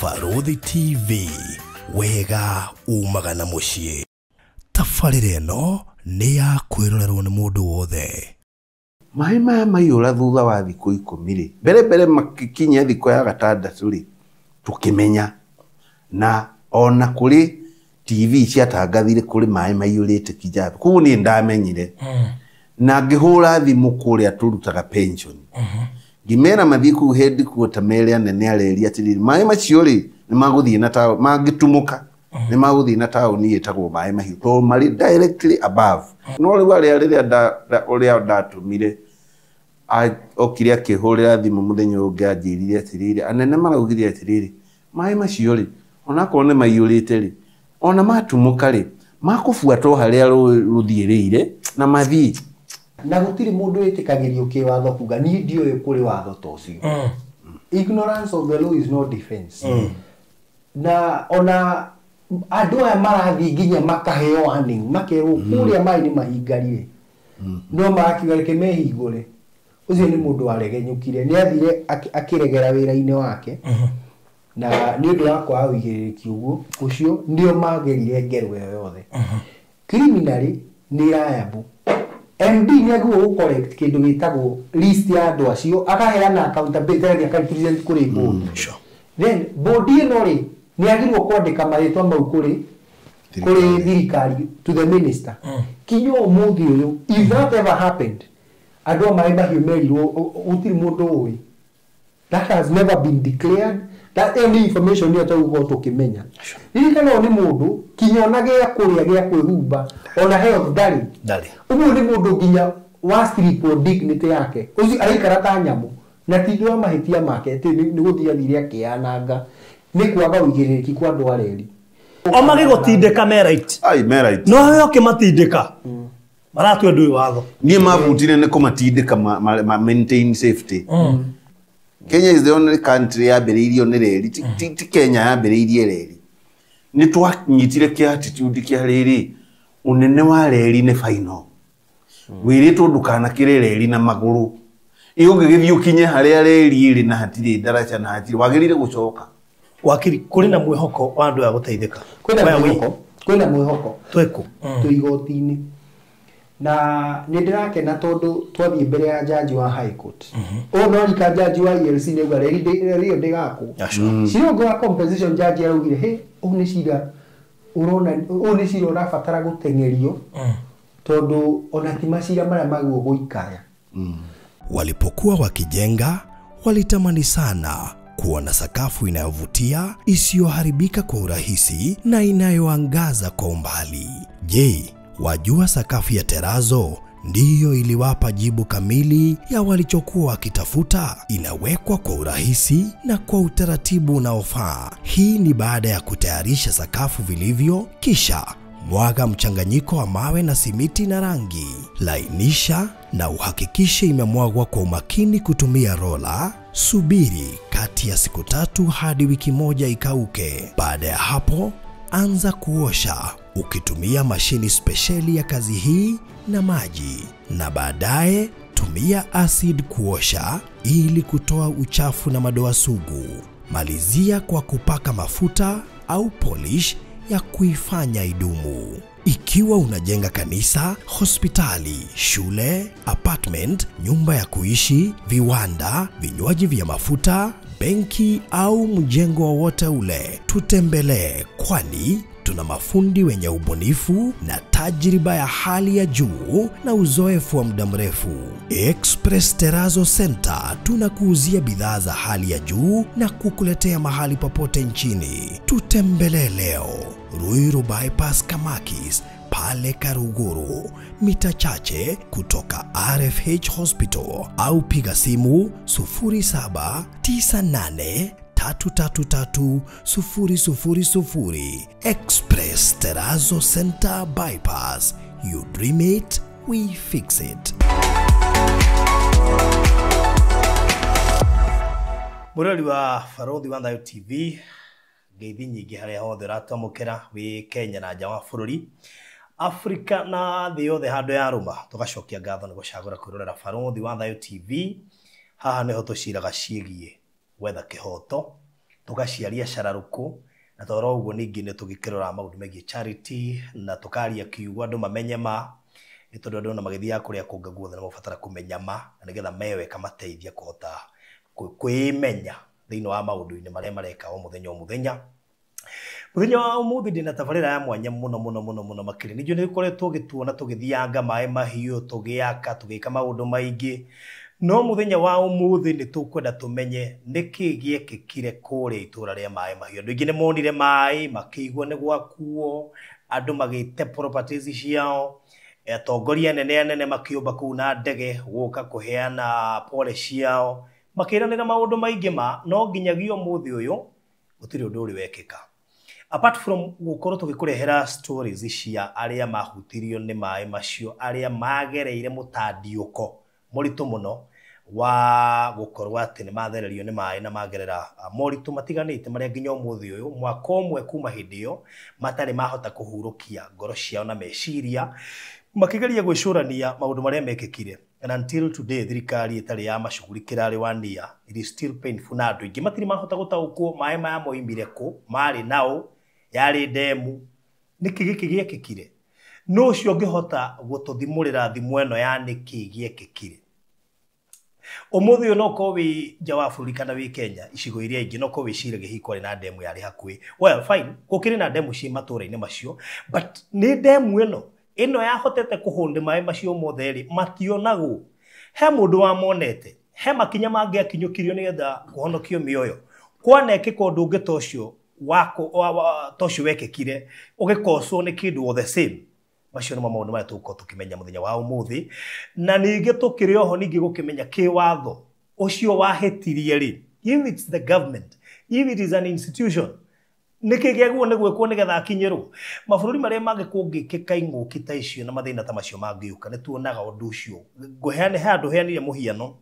Barothi TV, wega umagana muciĩ. Tabarĩra ĩno nĩ ya kwĩrorerwo nĩ mũndũ wothe. Maĩ maya maiyũra thutha wa thikũ 10 rĩ, mbere makikinya thikũ ya 6 rĩ, tukimenya na ona kuri TV ciatangathire kuri maĩ maiyũrĩte Kijabe. Kuo ni ndamenyire. Na ngĩhũra thimũ kũrĩa turutaga pension. Ngimera mathii ku headquarter mere anene areria atiriri maĩ macio rĩ nĩ magũthiĩ na taũ mangĩtumũka nĩ magũthiĩ na taũni ĩtagwo maĩ mahiũ to marĩ directly above. No rĩu ũrĩa ndatũmire okire akĩhũrĩra thimũ mũthenya ũngĩ anjĩrire atiriri anene maraugire atiriri maĩ macio rĩ ona korwo nĩ maiyũrĩte rĩ ona matumũka rĩ makũbuatwo harĩa rũthiĩrĩire na mathii na gutiri mundu witikagirio kiwatho kuga ni ndio kuri watho tocio. Ignorance of the law is no defense. Na ona andu aya marathi nginya makaheo warning makerwo kuria mai ni mahingarire no marakigareke mehingure ucio ni mundu waregenyukire ni athire akiregera wira-ini wake na ni undu wa kwa wigiriki uguo ucio ndio magerire ngero yothe. Criminally ni rayabu MD ni aguo correct kindu gitagwo list ya andu acio akaheana accountability ya represent kuri board. Then board ino ri ni agirwo kwandika marĩtwa mau kuri thirikari to the minister. Kinyo umuthi uyu if that ever happened andu maĩ mahiũ merirwo utiri mundu uĩ. That has never been declared. That any information ni ataugo tukimenya. Ni kana ni mundu kinyona gya kuria gya kwihumba ona health ndari. Uguo ni mundu nginya wa street for dignity yake. Uzi aikara ta nyamu na tindwa mahitia make ati ni guthia thire akiananga ni kwaga wigiriki kwa andu areri. Omage gutindika merit. Ai merit. No we okimatindika. Maratwe ndui watho. Ni mabutire ni kumatindika maintain safety. Kenya is the only country yambĩrĩirio nĩ reri ti Kenya yambĩrĩirie reri. Nĩ twanyitire kĩ attitude kĩa reri unene wa reri nĩ final. Wĩrĩtwo ndukanakĩre reri na magũrũ. Ũngĩgĩthiĩ ũkinye harĩa reri ĩrĩ na hatirĩ daraja na hatirĩ wagĩrĩire gũcoka. Wakiri kuri na mwĩhoko wa andũ a gũteithĩka. Kwĩna mwĩhoko. Tweko. Tuigoti-inĩ. Na nindirakena tondu twathie mbere ya jaji wa high court. No rika jaji wa ELC ni uga rio ndigako. Cirongo wa compensation jaji araugire he une cira urona une cira urabatara gutengerio tondu ona ti macira maria maguo guikaya. Walipokuwa wakijenga walitamani sana kuona sakafu inayovutia isiyoharibika kwa urahisi na inayoangaza kwa umbali. Je, wajua sakafu ya Terazo ndiyo iliwapa jibu kamili ya walichokuwa wakitafuta? Inawekwa kwa urahisi na kwa utaratibu unaofaa. Hii ni baada ya kutayarisha sakafu vilivyo, kisha mwaga mchanganyiko wa mawe na simiti na rangi. Lainisha na uhakikishe imemwagwa kwa umakini kutumia rola. Subiri kati ya siku 3 hadi wiki 1 ikauke. Baada ya hapo, anza kuosha ukitumia mashini spesheli ya kazi hii na maji, na baadaye tumia acid kuosha ili kutoa uchafu na madoa sugu. Malizia kwa kupaka mafuta au polish ya kuifanya idumu. Ikiwa unajenga kanisa, hospitali, shule, apartment, nyumba ya kuishi, viwanda, vinywaji vya mafuta, benki au mjengo wowote ule, tutembelee, kwani tuna mafundi wenye ubunifu na tajriba ya hali ya juu na uzoefu wa muda mrefu. Express Terazo Center tunakuuzia bidhaa za hali ya juu na kukuletea mahali popote nchini. Tutembelee leo, Ruiru Bypass Kamakis, pale Karuguru, mita chache kutoka RFH Hospital, au piga simu 0798 333 Express Terazo Center Bypass. You dream it, we fix it. Murali wa Barothi wa Thayo TV ngeithi nyingi haria hothe ratamukira wi Kenya na nja wa bururi Afrika na thĩ yothe handu ya ruma tugacokia ngatho ni gucagura kwirorera Barothi wa Thayo TV. Haha niho tuciraga ciegie wetha kihoto tugaciaria cararuku na toro uguo ningi ne tugikirora maundu megie charity na tukaria kiugo andu mamenye ma ni tondu andu na magithia kuria kunga guothe na mabatara kumenya ma na nigetha mewe kamateithia kuhota kwimenya thiini wa maundu-ini maria mareka o muthenya muthenya wa umuthi ndina tabarira ya mwanya muno makiri nijo ni koretwo gituona tugithianga mae mahiu tugiaka tugika maundu maingi no muthenya wa umuthi ni tukwenda tumenye niki giekikire kuri itura ria mae mahiu andu ingi ni monire mai makigwa ni gwakuo andu magite properties ciao atongoria nene makiumba kuu na ndege guka kuheana pole ciao makiranira maundu maingi ma no nginyagio umuthi uyu gutiri undu uri wekika. Apart from gukorwo tugikurehera stories cia aria mahutirio ni mai macio aria magereire mutandiuko muritu muno wa gukorwo ati ni mathererio ni mai na magerera moritu matiganite maria nginya umuthi uyu mwaka umwe kuma hindi yo matari mahota kuhurukia ngoro ciao na meciria makigeria gwicurania maundu maria mekikire. And until today thirikari itari ya macugurikira ari wania it is still painful na andu ingi matiri mahota gutaukwo mai maya moimbire ku mari nao yari demu niki giki giekikire no cio ngihota gututhimurira thimu eno ya niki giekikire umuthi no ko wi jawa bũrũri kana wi Kenya icigo iria ingi no ko wi cire gihiko ri na demu yari hakui well fine gukiri na demu ci matura-ini macio but ni demu ino yahotete kuhonde mai macio motheri mationagu he mundu wa monete he makinya mangi akinyukirio ni getha kuhonokio mioyo kwaneke kondu ungi tocio wako tocio wekekire ugikoswo ni kindu the same macio no maundu maria tuko tukimenya muthenya wa umuthi na ningi tukiri oho ningi gukimenya kiwatho ucio wahetirie ri if it's the government if it is an institution niki giaguo ni gwekwo ni getha akinyirwo mabũrũri maria mangi kungikika ing'uki ta icio na mathina ta macio mangiuka ni tuonaga undu ucio nguheane handu heanire muhiano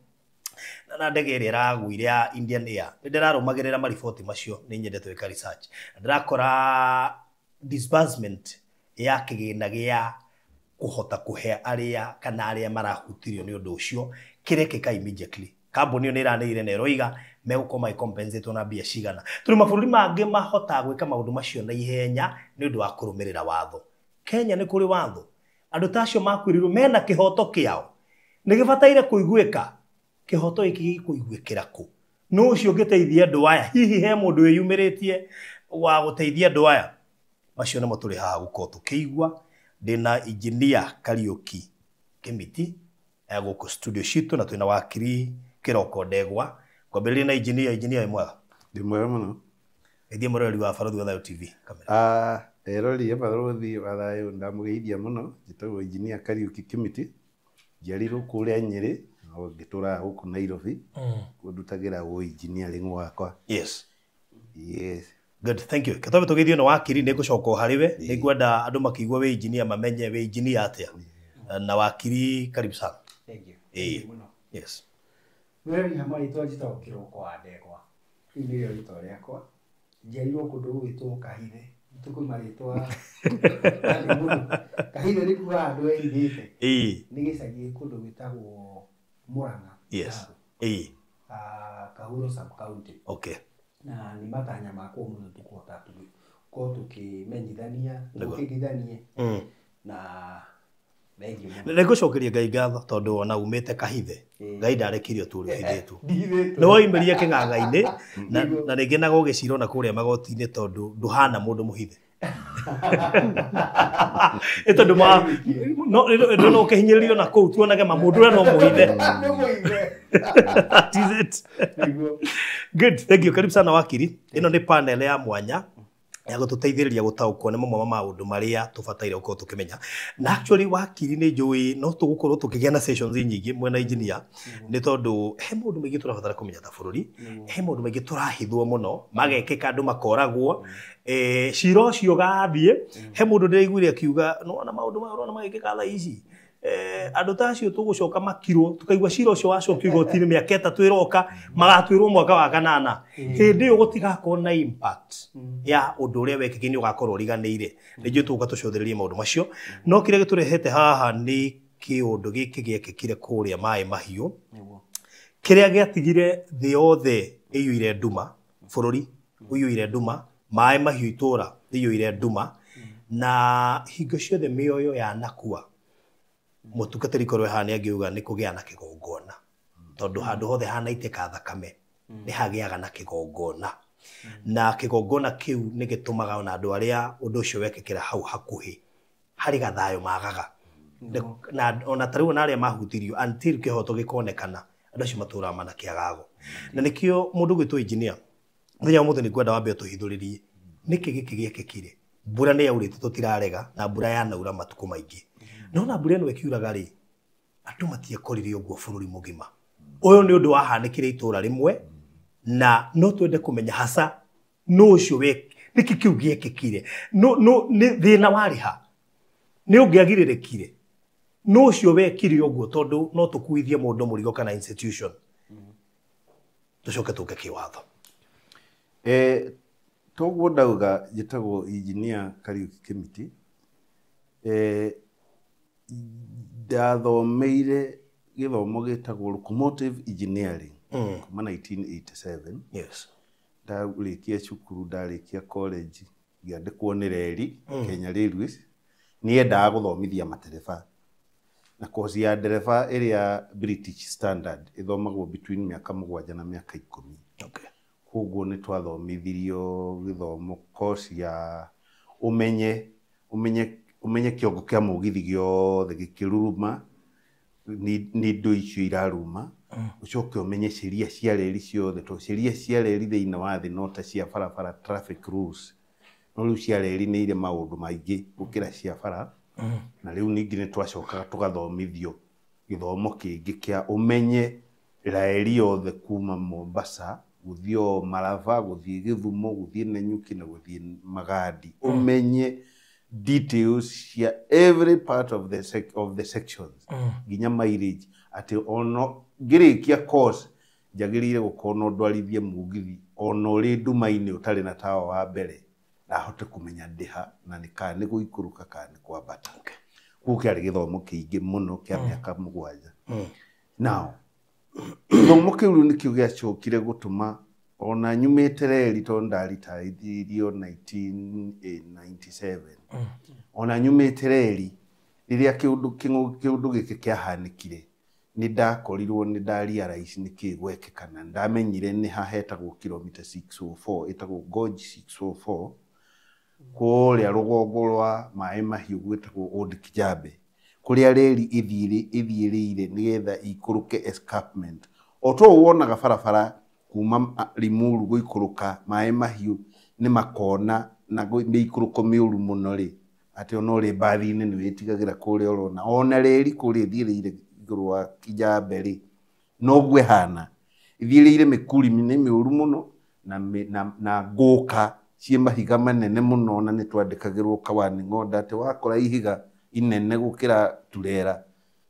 na ndege iria iraguire ya Indian Air ndirarumagirira mariboti macio ni nyendete wika research ndirakora disbursement ya kigina gia kuhota kuhe aria kana aria marahutirio ni undu ucio kirekeka immediately kambuni ni iranire na roiga megukoma compensate na bia cigana turi mabũrũri mangi mahota gwika maundu macio na ihenya ni undu wa kurumirira watho. Kenya ni kuri watho andu tacio makwirirwo mena kihoto kiao ni gibataire kuiguika kihoto iki kuiguikira ku no ucio ngiteithia andu aya hihi he mundu wiyumiritie wa guteithia andu aya macio ni muturi haha gukorwo tukiigua ndina engineer Kariuki Kimiti guku studio citu na twina wakiri Kiroko Ndegwa kwambĩrĩria na engineer mwega ndi mwega muno ithie mũrori wa Barathi wa Thayo TV kamera erori ya Barathi wa Thayo ndamugeithia muno njitagwo engineer Kariuki Kimiti njiarirwo kuria Nyeri no ngitura guku Nairobi kundutagira wo engineering wakwa. Yes good thank you katobe tugeithio na wakiri ni gucoka hariwe ni ngwenda andu makigwa we engineer mamenye we engineer atia na wakiri karibu sana. Thank you. Yes Wewe hama itwajita Kiroko wa Ndegwa ile rito riakwa njiarirwo kundu gwitwo Kahithe tuko maritwa Kahithe ni kuga andu eithite ni gicagi kundu gwitagwo Murang'a. Yes Kahuro sub county. Okay Na ni matanya makwa muno tukuhota tukimenyithania tukithanie na Nigucokeria Ngai ngatho tondu ona umite Kahithe Ngai ndarekirio turuhithitu no oimberie king'ang'a-ini na ringi nago giciro na kuria magoti-ini tondu nduhana mundu muhithe tondu no ukihinyiririo na kuu tuonage mamundu ria no muhithe. That is it. Good, thank you. Karibu sana wakiri. Ino ni panel ya mwanya ya gututeithiriria gutaukwo ni mamwe ma maundu maria tubataire gukorwo tukimenya na actually wakiri ni njui no tugukorwo tukigia na sessions nyingi mwena engineer ni tondu he maundu maingi turabatara kumenya ta bururi he maundu maingi turahithwo muno magekeka andu makoragwo ciro cio gathie he mundu ndiraiguire akiuga no na maundu marona magekeka thaa ici andu tacio tugucoka makirwo tukaigwa ciro cio wacokio igoti-ini miaka itatu iroka magatwirwo mwaka wa kanana hindi iyo gutigakorwo na impact ya undu uria wekekini ugakorwo uriganiire nijui tuka tucotheririe maundu macio no kire giturehete haha ni kiundu giki giekekire kuria mai mahiu kiria giatigire thi yothe iyuire nduma bururi uyuire nduma maĩ mahiũ itũra iyũire nduma na hingo ciothe mĩoyo yanakua mũtungatĩri korwo haha nĩangiuga nĩ kũgĩa na kĩgongona tondũ handũ hothe hanaitĩka thakame nĩ hagĩaga na kĩgongona na kĩgongona kĩu nĩ gĩtũmaga ona andũ arĩa ũndũ ũcio wekĩkĩra hau hakuhĩ harĩ gathayo magaga na ona tarĩu na arĩa mahutirio until kĩhoto gĩkonekana andũ acio matũraga mana kĩagago na nĩkĩo mũndũ gwĩtwo engineer mũthenya mũthĩ nĩ kwenda wambe tũhithũrĩrie nĩkĩ gĩkĩ gĩekĩkire mbura nĩ yaurĩte tũtirarega na mbura yanaura matukũ maingĩ nona mbura ĩno ĩkiuraga rĩ andũ matiekũrire ũguo bũrũri mũgima ũyũ nĩ ũndũ wahanĩkire itũra rĩmwe na no twende kũmenya hasa no ũcio nĩkĩ kĩu gĩekĩkire nĩ thĩna warĩ ha nĩ ũngĩagirĩrĩkire no ũcio wekire ũguo tondũ no tũkuithie mũndũ mũrigo kana institution tũcoke tũke kĩwatho toguo ndauga njĩtagwo engineer Kariuki Kimiti ndathomeire gĩthomo gĩtagwo locomotive engineering kuma 1987 yes ndarĩkia cukuru ndarĩkia college ngĩandĩkwo nĩ reri Kenya Railways niendaga gũthomithia matereba na kozi ya ndereba ĩrĩa British Standard ĩthomagwo between mĩaka 7 na mĩaka 10 okay koguo nĩ twathomithirio gĩthomo kozi ya umenye kĩongo kĩa mũgithi gĩothe gĩkĩruruma nĩ indo icio iraruma ucoke umenye sheria cia reri ciothe to sheria cia reri thĩinĩ wa thĩ no ta cia barabara traffic rules no rĩu cia reri nĩ irĩ maũndũ maingĩ gũkĩra cia bara na rĩu ningĩ nĩ twacokaga tũgathomithio gĩthomo kĩngĩ kĩa umenye reri yothe kuma Mombasa gũthiĩ Malava gũthiĩ Gĩthumo gũthiĩ Nanyuki na gũthiĩ Magadi umenye details cia every part of the sections nginya mileage ati ono ngĩrĩkia course njagĩrĩire gũkorwo no ndwarithie mũgithi ono ũrĩ nduma-inĩ ũtarĩ na tawa wa mbere na hote kũmenya ndĩha na nĩ gũikũrũka kana nĩ kwambata gũkũ kĩarĩ gĩthomo kĩingĩ mũno kĩa mĩaka 7 now gĩthomo kĩu rĩu nĩkĩo gĩacokire gũtũma ona nyumĩte reri tondũ ndaritaithirio 1997 ona nyumĩte reri rĩrĩa kĩũndũ gĩkĩ kĩahanĩkire nĩ ndakorirwo nĩ ndarealize nĩ kĩĩ gwekĩkana ndamenyire nĩ hahetagwo kilomita 604 ĩtagwo Gorge 604 kũrĩa rũgongo rwa Maĩ Mahiũ gwĩtagwo Old Kijabe kũrĩa reri ĩthiĩrĩire nĩgetha ikũrũke escarpment o to wonaga barabara kuma Limuru gũikũrũka Maĩ Mahiũ nĩ makona na ikũrũko mĩũru mũno rĩ atĩ ona ũrĩ mbathi-inĩ nĩ wĩtigagĩra kũrĩa ũrona ona reri kũrĩa ĩthiĩrĩire igũrũ wa Kijabe rĩ noguo ĩhana ĩthiĩrĩire mĩkuri nĩ mĩũru mũno na ngũka ciĩ mahiga manene mũno na nĩ twandĩkagĩrwo warning order atĩ wakora ihiga inene gũkĩra turera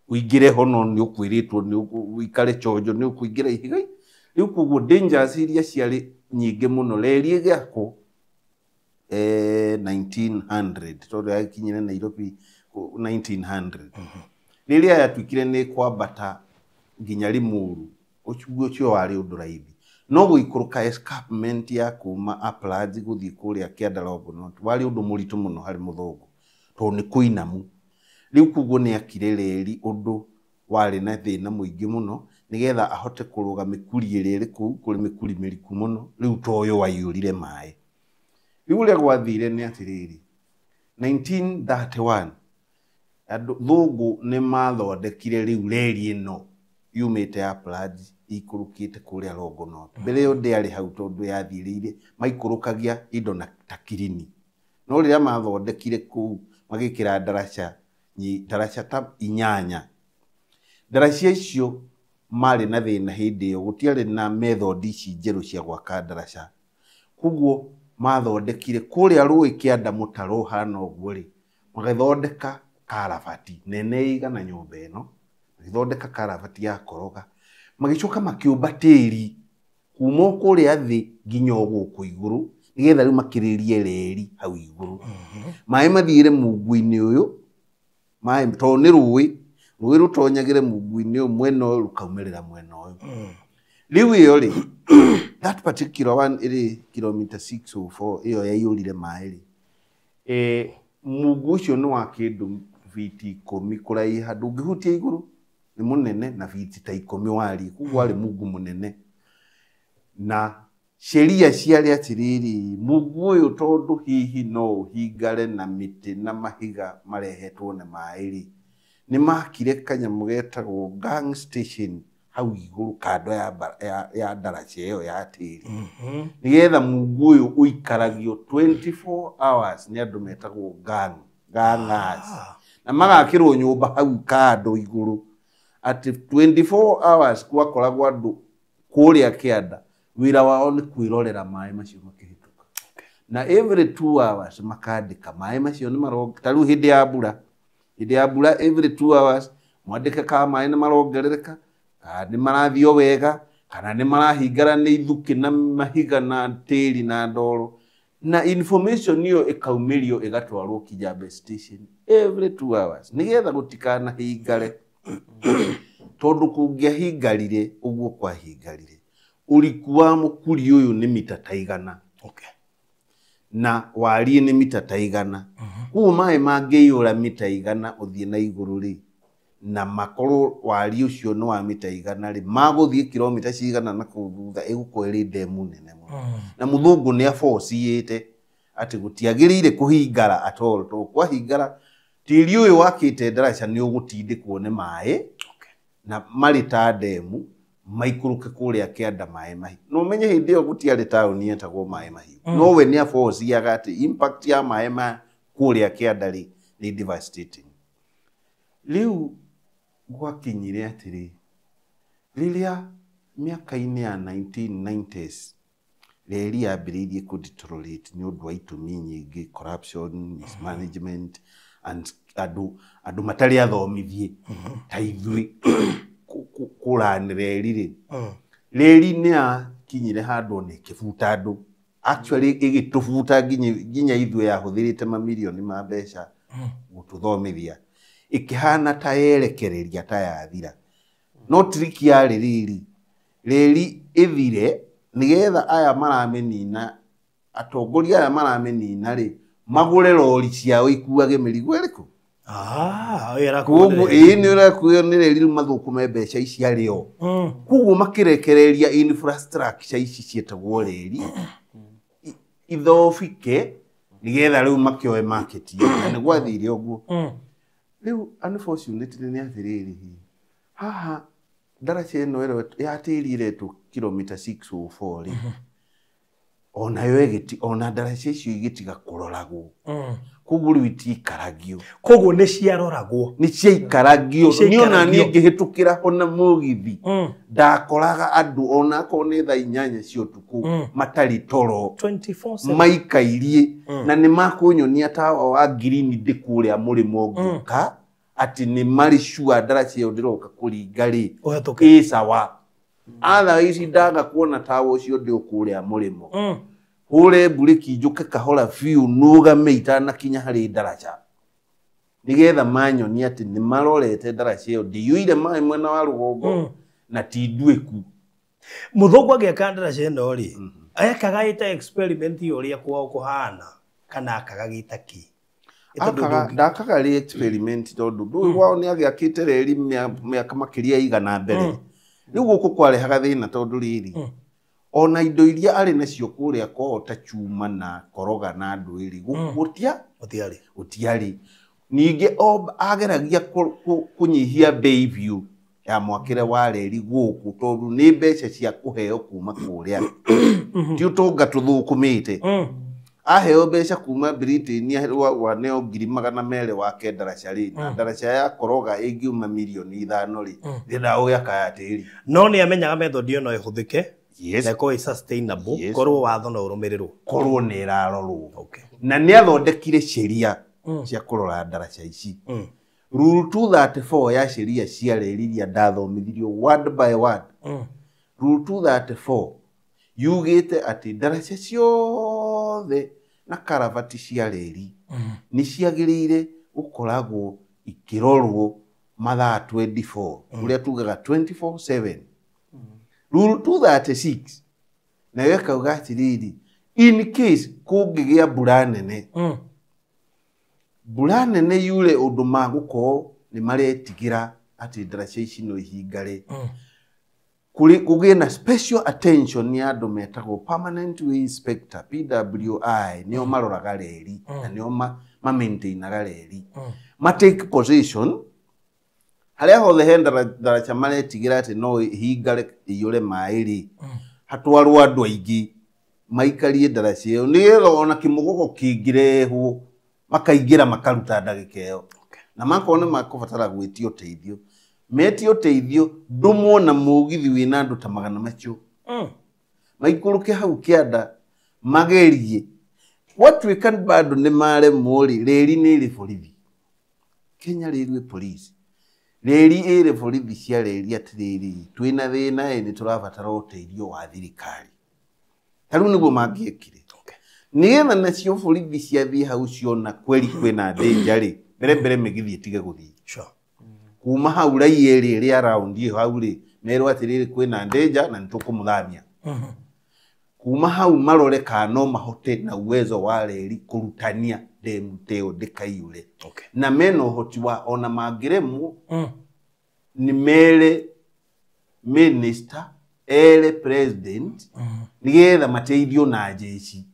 ũingĩre ho no nĩ ũkwĩrĩtwo nĩ ũikare chonjo nĩ ũkũingĩra ihiga rĩu koguo dangers iria ciarĩ nyingĩ mũno reri ĩgĩakwo 1900 tondũ yakinyire Nairobi 1900 rĩrĩa yatuĩkire nĩ kwambata nginya Limuru ũcio warĩ ũndũ raithi no gũikũrũka escarpment ya kuma Uplands gũthiĩ kũrĩa kĩanda Longonot warĩ ũndũ mũritũ mũno harĩ mũthũngũ tondũ nĩ kũinamu rĩu koguo nĩ akire reri ũndũ warĩ na thĩna mũingĩ mũno nĩgetha ahote kũrũga mĩkuri ĩrĩa ĩrĩ kũu kũrĩ mĩkuri mĩriku mũno rĩu toyo waiyũrire maĩ rĩu ũrĩa gwathire nĩ atĩrĩrĩ 1931 thũngũ nĩ mathondekire rĩu reri ĩno yumĩte Uplands ikũrũkĩte kũrĩa Longonot mbere ĩyo ndĩarĩ hau tondũ yathiĩrĩire maikũrũkagia indo na ta Kirini no rĩrĩa mathondekire kũu magĩkĩra ndaraca ta 8 ndaraca icio marĩ na thĩna hĩndĩ ĩyo gũtiarĩ na method ici njerũ cia gwaka ndaraca koguo mathondekire kũrĩa rũĩ kĩanda mũtaro hana ũguo rĩ magĩthondeka karabati nene igana nyũmba ĩno magĩthondeka karabati ya koroga magĩcoka makĩũmba tĩri kuma kũrĩa thĩ nginya gũkũ igũrũ nĩgetha rĩu makĩrĩrie reri hau igũrũ maĩ mathiĩre mungu-inĩ ũyũ maĩ tondũ nĩ rũĩ rũtonyagĩre mungu-inĩ ũyũ mwena ũyũ rũkaumĩrĩra mwena ũyũ riu iyo ri that particular one iri kilometer 604 iyo yaiyurire mai ri mugu ucio ni wa kindu fiti 10 kuraiha ndungihutia iguru ni munene na fiti ta 10 wari kuguo ari mugu munene na sheria ciari atiriri mugu uyu tondu hihi no hingare na miti na mahiga marehetwo ne mairi ni makire kanyamu getagwo gang station hau iguru kando ya ndaraca iyo ya tiri nigetha mugu uyu uikaragio 24 hours ni andu metagwo gangers na magakirwo nyumba hau kando iguru ati 24 hours kwakoragwo andu kuria kianda wira wao ni kwirorera mai macio makihituka na every 2 hours makandika mai macio ni maroga taru hindi ya mbura every 2 hours mwandike ka mai ni marongerereka ni marathio wega kana ni marahingara ni ithuki na mahiga na tiri na ndoro na information iyo ikaumirio igatwarwo Kijabe station every 2 hours nigetha gutikana hingare tondu kungiahingarire uguo kwa hingarire uriku wa mukuri uyu ni mita taigana na wari ni mita taigana kuo mai mangiura mita igana uthie na iguru ri na makoro wari ucio no wa mita igana ri maguthie kilomita cigana na kuthutha igukweri demu nene muno na muthungu ni aforciite ati gutiagirire kuhingara atol to kwa hingara tiri uyu wakite ndaraca ni ugutindikwo ne mai na marita demu maikuruke kuria kianda mai mahi no menye hindi yo gutiari town yetagwo mai mahi no we ni aforce agati impact ya mai ma kuria kianda ri ni devastating liu gwakinyire atiri lilia miaka-ini ya 1990s reri yambiririe ku deteriorate ni undu wa itumi nyingi corruption mismanagement and adu matari athomithie ta ithui kuranire reri ni akinyire handu ni kifuta andu actually igitufuta ginya ithui yahuthirite mamilioni ma mbeca gututhomithia ikihana ta yerekereria ta yathira no trick ya reri ithire nigetha aya maramenina atongoria aya maramenina ri magure lori ciao ikuage mirigo iriku era kuguo ni urakuyo ni reri mathukume mbeca ici ario kuguo makirekereria infrastructure ici cietagwo reri ithofike nigetha riu makioe market na ni gwathire uguo riu unfortunately ni athiriri haha ndaraca ino ya tiri iretu kilomita 604 ri ona yoegeti ona ndaraca icio igitiga kuroragwo kuguo riu itikaragio koguo ni ciaroragwo ni ciaikaragio ni ona ni ngihitukira hona mugithi ndakoraga andu ona ko ni tha 8 cia utuku matari toro 24/7 maikairie na ni makunyonia tawa wa green ndikuria murimo nguka ati ni mari sure ndaraca yo ndiroka kuringa ri sawa ala ici ndaga kuona tawa ucio ndi ukuria murimo hure buriki njuke kahora fiu nugame itana kinya hari ndaraca nigetha manyoni ati ni marorete ndaraca yo ndiyuire mai mwena wa rugongo na tidweku muthungu agiaka ndaraca ino ri ayakaga ita experiment yoria kwao kuhana kana akagagita ki ndakaga ri experiment tondu ndu wao ni agiakite reri miaka makiria igana mbere riu guku kwarehaga thina tondu riri ona indo iria ari nacio kuria kohota chuma na koroga na ndwiri gutiari ninge ageragia kunyihia bei view ya mwakire wa reri guku tondu ni mbeca cia kuheo kuma kuria ti utonga tuthukumite aheo mbeca kuma Britain wa neo ngiri 200 wa kendaraca ri na ndaraca ya koroga ingiuma milioni 5 ri ndira ugiaka ya tiri no ni amenyaga method ino ihuthike na ko sustainable korwo watho no urumirirwo korwo ni irarorwo na ni athondekire sheria cia kurora ndaraca ici rule 234 ya sheria cia reriria ndathomithirio word by word rule 234 yugite ati ndaraca ciothe na karavati cia reri ni ciagirire gukoragwo ikirorwo mathaa 24 uria tugaga 24/7 rule 236 na gekauga atiriri in case kũngĩgĩa mbura nene mbura nene yure ũndũ magũkorwo nĩ maretigira atĩ ndaraca ici no ihingare kũgĩe na special attention ya andũ metagwo permanent way inspector PWI nĩo maroraga reri na nĩo maintainaga reri take position harĩa hothe he ndaraca maretigira atĩ no ihingare iyũre maĩ rĩ hatwarwo andũ aingĩ maikarie ndaraca ĩyo nĩgetha ona kĩmũgogo kĩngĩrehwo makaingĩra makaruta ndagĩka ĩyo na makorwo nĩ makũbatara gwĩtio ũteithio metio ũteithio ndũmwona mũgithi wĩna andũ ta magana macio maikũrũke hau kĩanda magerie gwatuĩka bado nĩ maremwo rĩ reri nĩ ĩrĩ borithi Kenya Railway Police reri ĩrĩ borithi cia reri atĩrĩrĩ twĩna thĩna nĩ tũrabatara ũteithio wa thirikari tarĩu nĩguo mangĩekire nĩgetha nacio borithi ciathiĩ hau ciona kweri kwĩna danger rĩ mbere mĩgithi ĩtige gũthiĩ kuma hau raia ĩrĩ around ĩyo hau rĩ merwo atĩrĩrĩ kwĩna danger na nĩtũkũmũthamia kuma hau marore kana no mahote na uwezo wa reri kũrutania ndemu teo ndĩkaiyũre na mena ũhoti wa ona mangĩremwo nĩ mere minister ere president nĩgetha mateithio na jeshi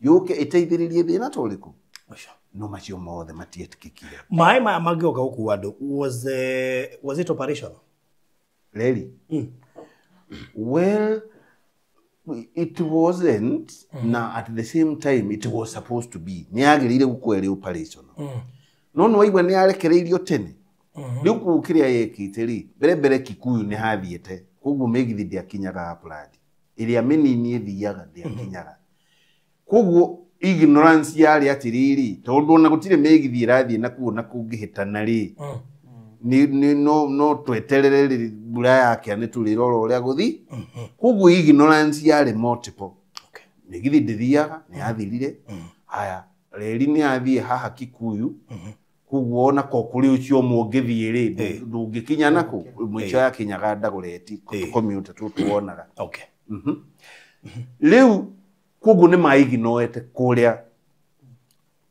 yũke ĩteithĩrĩrie thĩna ta ũrĩkũ no macio mothe matietĩkĩkire maĩ maya mangĩoka gũkua andũ was it operational really well it wasn't na at the same time it was supposed to be nĩ yagĩrĩire gũkorwo ĩrĩ operational no nĩ waigua nĩ yarekereirio tene rĩu kũu kĩrĩa yekĩte rĩ mbere Kikuyu nĩ hathiĩte koguo mĩgithi ndĩakinyaga Upland ĩrĩa mĩnini ĩthiaga ndĩakinyaga koguo ignorance yarĩ atĩrĩrĩ tondũ ona gũtirĩ mĩgithi ĩrathiĩ na kuo na kũngĩhĩtana rĩ no tweterere mbura yake nĩ tũrĩrora ũrĩa gũthi koguo ignorance yarĩ multiple mĩgithi ndĩthiaga nĩ yathirire haya reri nĩ yathiĩ haha Kikuyu koguo ona kũrĩ ũcio mũngĩthiĩ rĩ ndũngĩkinya nakũ mũico yakinyaga Dagoretti community tuonaga rĩu koguo nĩ maiginoete kũrĩa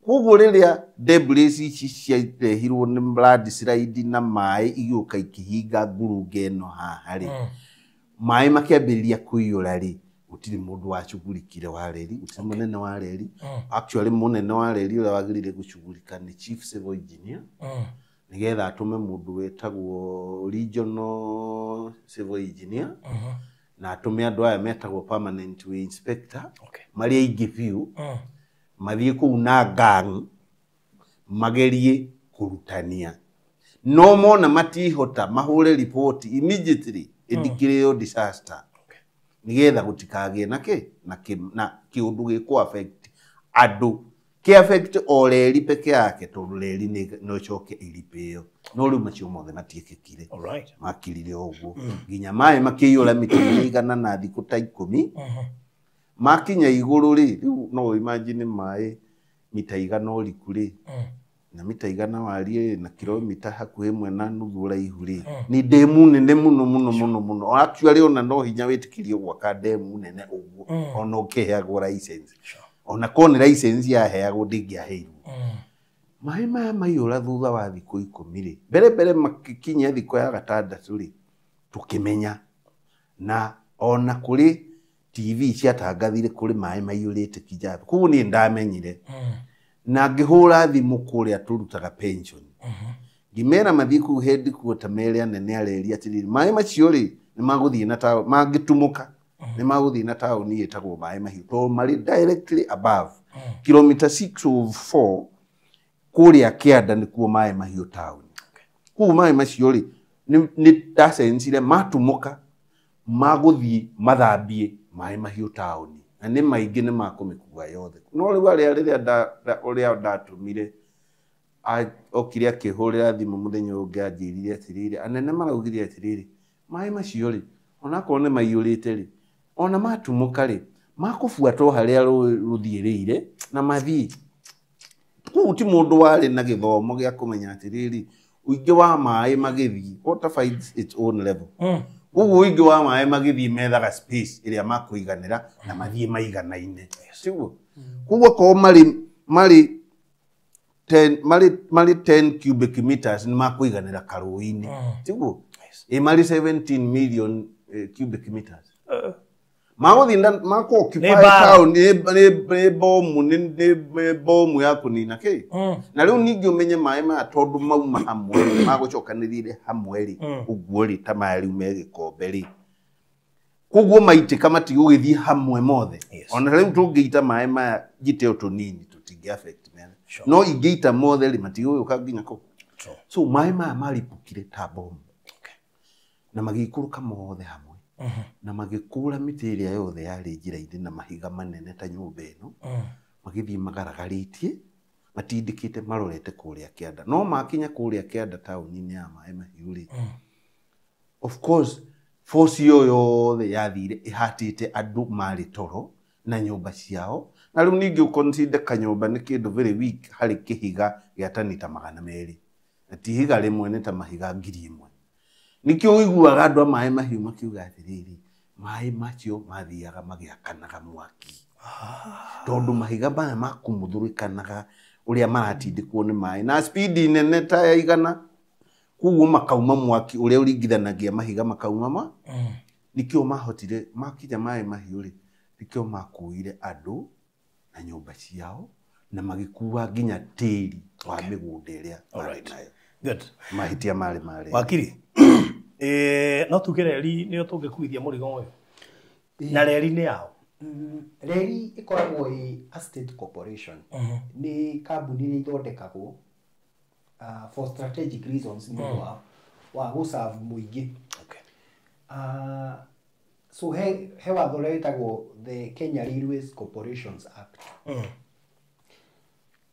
koguo rĩrĩa debris ici ciarehirwo nĩ landslide na maĩ igĩũka ikĩhinga ngurunga ĩno haha rĩ maĩ makĩambĩrĩria kũiyũra rĩ gũtirĩ mũndũ wacugurikire wa reri gũtirĩ mũnene wa reri actually mũnene wa reri ũrĩa wagĩrĩire gũcugurika nĩ chief civil engineer nĩgetha atũme mũndũ wetagwo regional civil engineer na atũme andũ aya metagwo permanent way inspector marĩ aingĩ biũ mathiĩ kũu na gang magerie kũrutania no mona matihota mahũre report immediately ĩndikĩrĩyo disaster nĩgetha gũtikagĩe na kĩũndũ gĩkũ affect andũ kĩ affect o reri peke yake tondũ reri no coke ĩripĩyo no rĩu macio mothe matiekĩkire makirire ũguo nginya maĩ makĩiyũra mĩtĩ igana na thikũ ta 10 makinya igũrũ rĩ rĩu no imagine maĩ mita igana ũriku rĩ na mita igana wariĩ na kilomita hakuhĩ 1.5 ũraihu rĩ nĩ ndemu nene mũno actually ona no hinya wĩtĩkĩrio gwaka ndemu nene ũguo ona ũkĩheagwo license ona kone license yaheagwo ndĩngĩaheirwo maĩ maya maiyũra thutha wa thikũ 10 rĩ mbere makinya thikũ ya gatandatũ rĩ tũkĩmenya na ona kũrĩ TV ciatangathire kũrĩ maĩ maiyũrĩte Kijabe koguo niĩ ndamenyire na ngĩhũra thimũ kũrĩa tũrutaga pension ngĩmera mathiĩ kũu headquarter mere anene areri atĩrĩrĩ maĩ macio rĩ nĩ magũthiĩ na taũni mangĩtumũka nĩ magũthiĩ na taũni ĩtagwo maĩ mahiũ tondũ marĩ directly above kilomita 6 of 4 kũrĩa kĩanda nĩkuo maĩ mahiũ taũni koguo maĩ macio rĩ nĩ ndasensire matumũka magũthiĩ mathambie maĩ mahiũ taũni na nĩ maingĩ nĩ makũmĩkua yothe no rĩu ũrĩa ndatũmire okire akĩhũrĩra thimũ mũthenya ũngĩ anjĩrire atĩrĩrĩ anene maraugire atĩrĩrĩ maĩ macio rĩ ona korwo nĩ maiyũrĩte rĩ ona matumũka rĩ makũbuatwo harĩa rũthiĩrĩire na mathiĩ kũu ti mũndũ warĩ na gĩthomo gĩa kũmenya atĩrĩrĩ ũingĩ wa maĩ magĩthiĩ water finds its own level koguo ingi wa maĩ magĩthiĩ methaga space ĩrĩa makũiganĩra na mathiĩ maiganaine tiguo koguo ko marĩ 10 cubic meters nĩ makũiganĩra karũĩ-inĩ tiguo marĩ 17 million cubic meters magũthiĩ makoccupy town nĩ bomu ya kũnina kĩ na rĩu ningĩ ũmenye maĩ maya tondũ mauma hamwe magũcokanĩrĩire hamwe rĩ ũguo rĩ ta maya rĩu me gĩkombe rĩ koguo maitĩka matigũgĩthiĩ hamwe mothe ona rĩu tũngĩita maĩ maya njite o tũnini tũtingĩ affect no ingĩita mothe rĩ matigũgĩũka nginya kũ so maĩ maya maripũkire ta bomu na magĩikũrũka mothe hamwe na magĩkũra mĩtĩ ĩrĩa yothe yarĩ njĩra-inĩ na mahiga manene ta nyũmba ĩno magĩthiĩ magaragarĩtie matindĩkĩte marorete kũrĩa kĩanda no makinya kũrĩa kĩanda taũni-inĩ ya maĩ mahiũ rĩ of course force iyo yothe yathire ĩhatĩte andũ marĩ toro na nyũmba ciao na rĩu ningĩ ũconsider kanyũmba nĩ kĩndũ very weak harĩ kĩhiga gĩa tani ta 200 na ti higa rĩmwe nĩ ta mahiga 1000 nikio ũiguaga andũ a maĩ mahiũ makiuga atĩrĩrĩ maĩ macio mathiaga magĩakanaga mwaki tondũ mahiga maya makumuthũrĩkanaga ũrĩa maratindĩkwo nĩ maĩ na speed nene ta ya igana koguo makauma mwaki ũrĩa ũringithanagia mahiga makauma nikio mahotire makinya maĩ mahiũ rĩ nikio makuire andũ na nyũmba ciao na magĩkua nginya tĩri wa mĩgũnda ĩrĩa marĩ nayo good mahitia marĩ wakiri no tuge reri nĩyo tũngĩkuithia mũrigo ũyũ na reri nĩ yao reri ĩkoragwo a state corporation nĩ kambuni iria ithondekagwo for strategic reasons nĩ wa gũserve mũingĩ so he watho ũrĩa wĩtagwo the Kenya Railways Corporations Act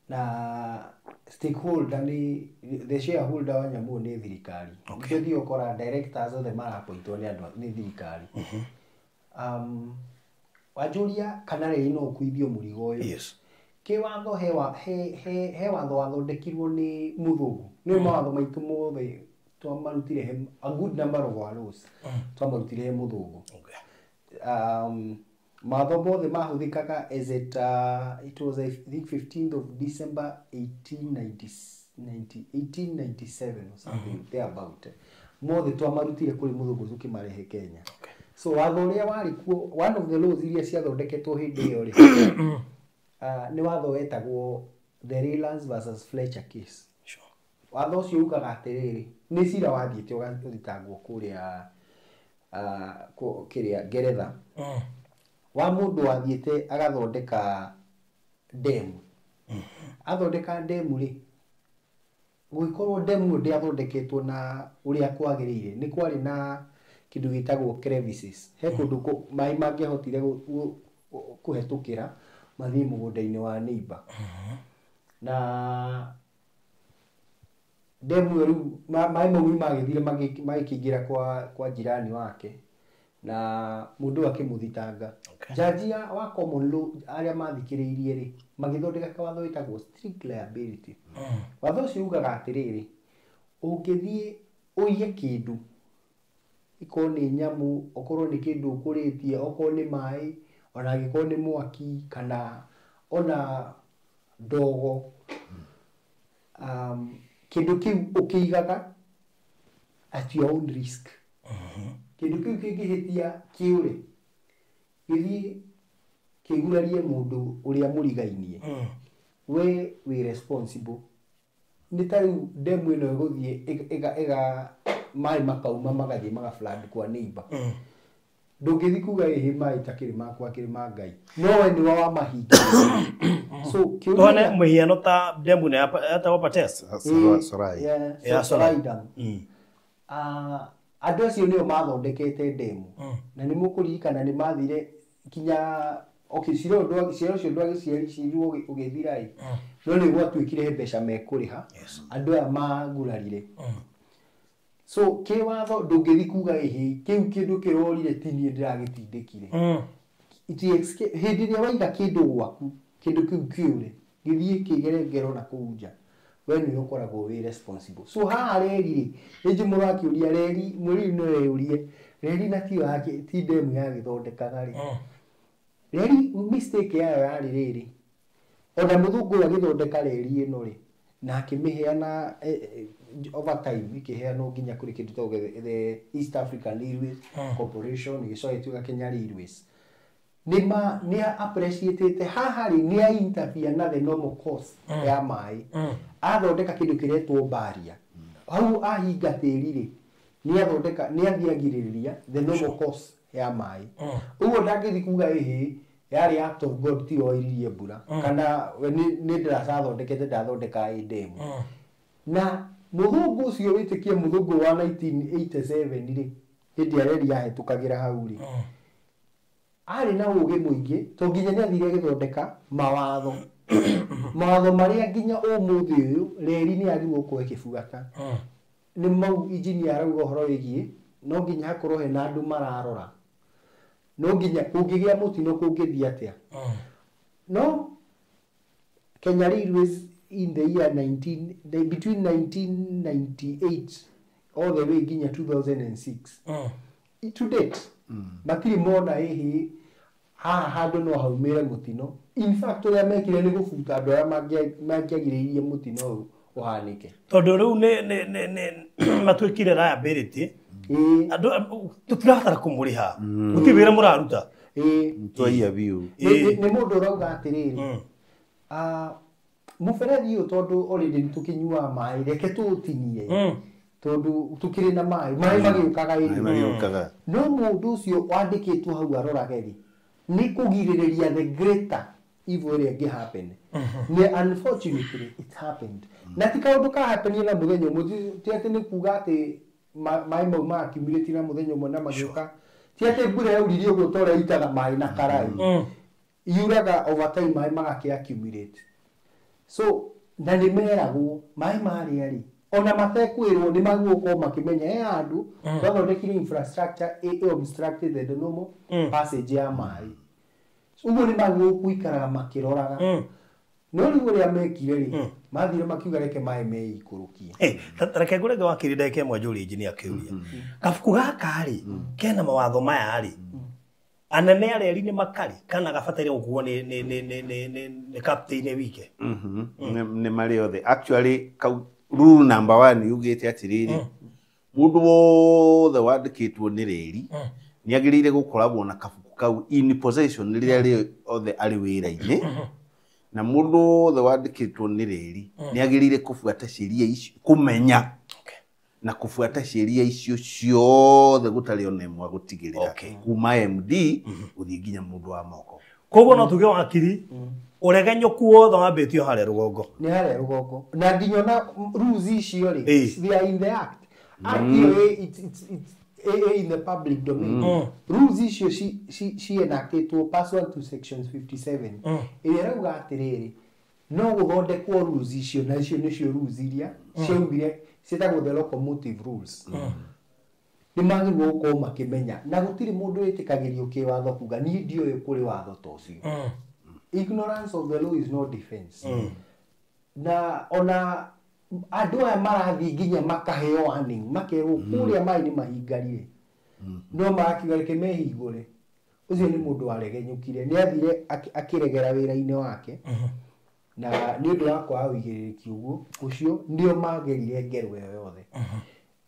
na stakeholder ni the shareholder wa nyamũ nĩ thirikari nĩkĩo thiĩ ũkora directors othe marapointwo nĩ andũ nĩ thirikari wanjũria kana rĩrĩ no ũkuithio mũrigo ũyũ kĩ watho he watho wathondekirwo nĩ mũthũngũ nĩ mawatho maitũ mothe twamarutire a good number of our laws twamarutire he mũthũngũ mawatho mothe mahũthĩkaga as it was I think 15th of December 1897 or something thereabout mothe twamarutire kũrĩ mũthũngũ tũkĩmarehe Kenya so watho ũrĩa warĩ kuo one of the laws iria ciathondeketwo hĩndĩ ĩyo rĩ nĩ watho wetagwo the Raylands versus Fletcher case watho ũcio ugaga atĩrĩrĩ nĩ cira wathiĩte ũgathitangwo kũrĩa kĩrĩa Ngeretha wa mũndũ wathiĩte agathondeka demu athondeka demu rĩ gũgĩkorwo demu ndĩathondeketwo na ũrĩa kwagĩrĩire nĩ kwarĩ na kĩndũ gĩtagwo crevices he kũndũ maĩ mangĩahotire kũhetũkĩra mathiĩ mũgũnda-inĩ wa neighbor na demu rĩu maĩ mau magĩthire magĩkĩingĩra kwa jirani wake na mũndũ akĩmũthitanga jaji wa common law arĩa mathikĩrĩirie rĩ magĩthondeka kawatho wĩtagwo strict liability watho ũcio ugaga atĩrĩrĩ ũngĩthiĩ ũiye kĩndũ ikorwo nĩ nyamũ okorwo nĩ kĩndũ ũkũrĩtie okorwo nĩ maĩ ona angĩkorwo nĩ mwaki kana ona ndogo kĩndũ kĩu ũkĩigaga at your own risk kĩndũ kĩu kĩngĩhĩtia kĩũre gĩthiĩ kĩgurarie mũndũ ũrĩa mũrigainie we wĩ responsible nĩ ta rĩu demu ĩno ĩgũthiĩ maĩ makauma magathiĩ magaflood kwa neighbor ndũngĩthiĩ kuga ĩhĩ maĩ takĩrĩ makwa kĩrĩ ma Ngai no we nĩwe wa mahinga so one mũhiano ta demu nĩ yatagwo Pates Sorai Dam andũ acio nĩo mathondekete demu na nĩ mũkũririkana nĩ mathire kinya cirio ũcio ndũ agĩciarirwo ũgĩthira no nĩ gwatuĩkire mbeca mekũrĩha andũ aya magurarire so kĩ watho ndũngĩthiĩ kuga ĩhĩ kĩu kĩndũ kĩrorire ti niĩ ndĩragĩtindĩkire hĩndĩ ĩrĩa waiga kĩndũ gwaku kĩndũ kĩu kĩũre gĩthiĩ kĩgere ngero na kũu nja we nĩ ũkoragwo wĩ responsible so haha reri rĩ nĩ mũndũ akĩũria reri mwĩrĩ nĩ weyũrie reri na ti yake ti demu ya githondekaga ri reri mistake yayo yarĩ rĩrĩ ona mũthũngũ agĩthondeka reri ĩno ri na akĩmĩheana over time ikĩheanwo nginya kũrĩ kĩndũ togethĩ the East African Railways Corporation gĩcoka gĩtuĩka Kenya Railways nĩ appreciate haha rĩ nĩ interfere na the normal course ya maĩ athondeka kĩndũ kĩretwo barrier hau ahinga tĩri rĩ nĩ athiagĩrĩria the normal course ya maĩ ũguo ndangĩthi kuga yarĩ act of God ti oiririe mbura kana nĩ ndĩrathondekete ndathondeka demu na mũthũngũ ũcio wĩtĩkie mũthũngũ wa 1987 rĩ hĩndĩ areri yahetũkagĩra hau rĩ arĩ na ũgĩ mũingĩ to nginya nĩ athire gĩthondeka mawatho marĩa nginya ũmũthĩ ũyũ reri nĩ agirwo gũkorwo ĩkĩbuata nĩ mau engineer arauga ũhoro wĩgiĩ no nginya hakorwo hena andũ mararora no nginya kũngĩgĩa mũtino kũngĩthiĩ atĩa no Kenya Railways in the year between 1998 all the way nginya 2006 to date matirĩ mona haha handũ no haumĩre mũtino in fact ũrĩa mekire nĩ gũbuta andũ arĩa mangĩagĩrĩirie mũtino ũyũ ũhanĩke tondũ rĩu nĩ matuĩkire liability andũ tũtirabatara kũmũrĩha gũtirĩ wĩra mũraruta twaia biũ nĩ mũndũ ũrauga atĩrĩrĩ mũberethi ũyũ tondũ already nĩ tũkĩnyuaga maĩ reke tũũtinie tondũ tukiri na mai magiukaga ĩrĩ no mũndũ ũcio wandĩkĩtwo hau arorage rĩ nĩ kũgirĩrĩria the greater evil ĩrĩa ĩngĩhappen nĩ unfortunately it happened na ti kaũndũ kahappenire na mũthenya ũmwe ti atĩ nĩ kuga atĩ maĩ mau ma-accumulate na mũthenya ũmwe na magĩũka ti atĩ mbura yauririe ũguo ta ũrĩa itaga maĩ na karai yuraga over time maĩ magakĩ-accumulate so na nĩ meragwo maĩ marĩa rĩ ona matekwĩrwo nĩ magũgũkorwo makĩmenya andũ bathondekire infrastructure obstructed the normal passage ya maĩ ũguo nĩ magũgũikaraga makĩroraga no rĩu ũrĩa mekire rĩ mathire makiuga reke maĩ meikũrũkie reke ngũrenge wakiri ndeke ĩmwe njũrie engineer akĩũria kabuku gaka rĩ kena mawatho maya rĩ anene arĩa nĩ makari kana gabataire gũkuo nĩ captain wike nĩ marĩ othe actually rule number 1 yugĩte atĩrĩrĩ mũndũ wothe wandĩkĩtwo nĩ reri nĩ agĩrĩire gũkoragwo na kabuku kau in possession rĩrĩa rĩ othe arĩ wĩra-inĩ na mũndũ wothe wandĩkĩtwo nĩ reri nĩ agĩrĩire kũbuata ciĩria icio kũmenya na kũbuata ciĩria icio ciothe gũtarĩ ona ĩmwe gũtigĩrĩra kuma MD gũthiĩ nginya mũndũ wa moko koguo no tuge wakiri ũregenyũku wothe wambĩtio harĩa rũgongo nĩ harĩa rũgongo na nginya na rules icio rĩ they are in the act it's in the public domain rules icio cienactĩtwo pursuant to sections 57 ĩrĩa rauga atĩrĩrĩ no gũthondekwo rules icio na icio nĩcio rules iria ciaumire ciĩtagwo the locomotive rules nĩ magĩrĩirwo gũkorwo makĩmenya na gũtirĩ mũndũ wĩtĩkagĩrio kĩwatho kuga niĩ ndiũĩ kũrĩ watho ta ũcio ignorance of the law is no defense na ona andũ aya marathiĩ nginya makaheo warning makerwo kũrĩa maĩ nĩ mahingarire no marakiuga reke mehingũre ũcio nĩ mũndũ waregenyũkire nĩ athire akĩregera wĩra-inĩ wake na nĩ ũndũ wa kwaga ũigĩrĩrĩki ũcio nĩo magerire ngero ĩyo yothe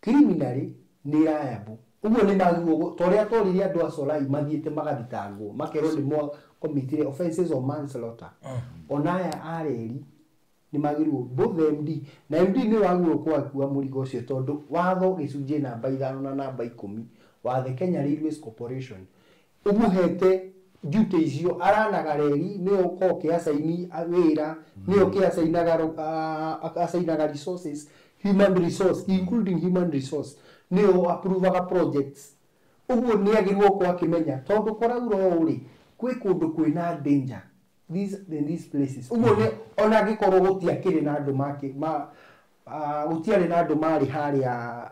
criminally nĩ liable ũguo nĩ magĩrĩirwo ta ũrĩa twarire andũ a Solai mathiĩte magathitangwo makerwo nĩ committed offenses of manslaughter ona aya areri nĩ magĩrĩirwo both MD na MD nĩ wagĩrĩirwo kuakua mũrigo ũcio tondũ watho gĩcunjĩ namba 5 na namba 10 wa the Kenya Railways Corporation ũmũhete duty icio aranaga reri nĩyo ũkorwo kĩacaini wĩra nĩyo kĩacainaga resources human resource including human resource nĩyo approvaga projects ũguo nĩ agĩrĩirwo gũkorwo akĩmenya tondũ kũraura ũrĩ kwĩ kũndũ kwĩna danger these places ũguo nĩ ona angĩkorwo gũtiakĩrĩ na andũ gũtiarĩ na andũ marĩ harĩa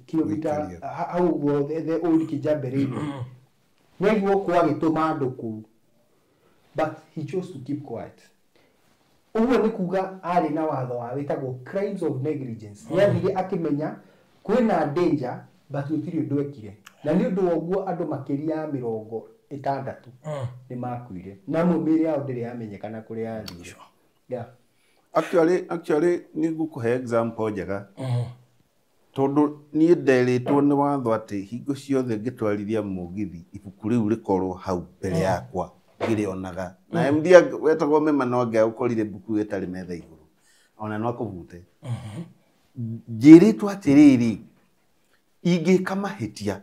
kilomita hau ũguo the old Kijambe-Railway nĩ agĩrĩirwo gũkorwo agĩtũma andũ kũu but he chose to keep quiet ũguo nĩ kuga arĩ na watho wa wĩtagwo crimes of negligence nĩ athire akĩmenya kwĩna danger but gutiri undu ekire na ni undu woguo andu makiria ya 60 ni makuire na mumiri yao ndiri yamenyekana kuri yathire yeah actually ni ngukuhe example njega tondu ni nderitwo ni watho ati hingo ciothe ngitwarithia mugithi ibuku riu rikorwo hau mbere yakwa ngirionaga na mdia wetagwo mema no ngiakorire buku itari metha iguru ona no akuvute njiritwo atiriri ingika mahitia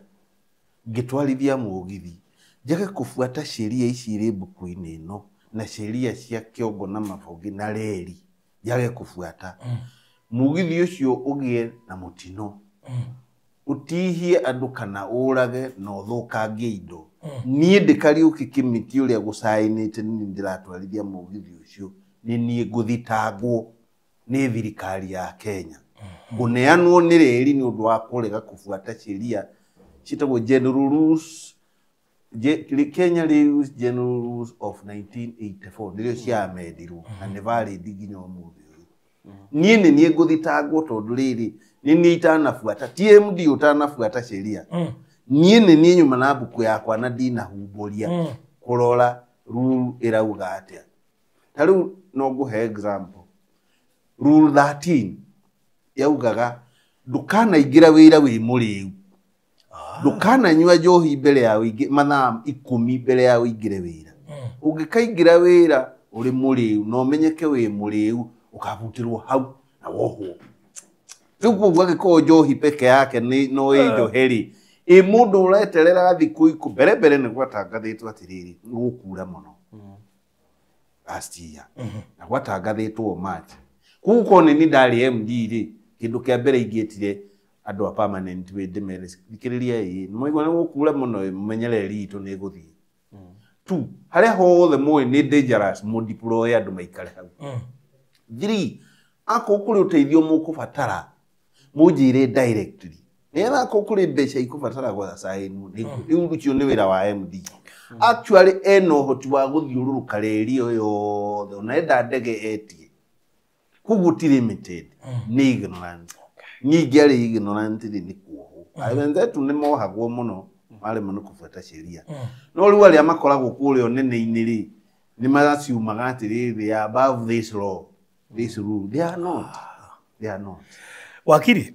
ngitwarithia mugithi njage kufuata sheria ici iri buku-ini ino na sheria cia kiongo na mabogi na reri njage kufuata mugithi ucio ugie na mutino utihie andu kana urage na uthukangie indo nie ndikariuki kimiti uria gusainite ni ndiratwarithia mugithi ucio ni nie nguthitangwo ni thirikari ya Kenya kuneanwo ni reri ni undu wa kurega kufuata sheria citagwo general rules Kenya Rules General Rules of 1984 nirio ciamendirwo na nĩ valid nginya ũmũthĩ ũyũ niĩ nĩ niĩ ngũthitangwo tondu rĩrĩ nĩ niĩ itanabuata TMD utanabuata sheria niĩ nĩ niĩ nyuma na mbuku yakwa na ndinahumburia kurora rule irauga atia ta rĩu no nguhe example rule 13 yaugaga ndukanaingira wĩra wĩ mũrĩu ndukananyua njohi mbere ya mathaa 10 mbere ya uingire wĩra ungikaingira wĩra uri mũrĩu no menyeke wĩ mũrĩu ukabutirwo hau na wohwo rĩu koguo agĩkorwo njohi peke yake no ĩnjoheri mũndũ ũreterera thikũ 10 mbere nĩ gwatangathĩtwo atirĩrĩ gũkura mũno last year na gwatangathĩtwo March kuko ni ndari MD rĩ kĩndũ kĩa mbere ingĩtire andu a permanent with the meres dikiriria yi moigwa ni gukura muno mumenyere ritu ni guthii tu haria hothe moy ni dangerous mo deploy andu maikare hau 3 ako kuri uteithio mukubatara mujire directly nera ako kuri mbeca ikubatara gwa sainu ni urucio ni wira wa MD actually eno hoti wa guthiururuka reri yothe unaenda ndege etie kugutire limited ni ignorant nyingi ari ignorant ni kuoho abenzetu ni mohagwo muno mari muno kufuata sheria no riu aria makoragwo kurio nene-ini ri ni maraciumaga atiri they are above this law this rule they are not wakiri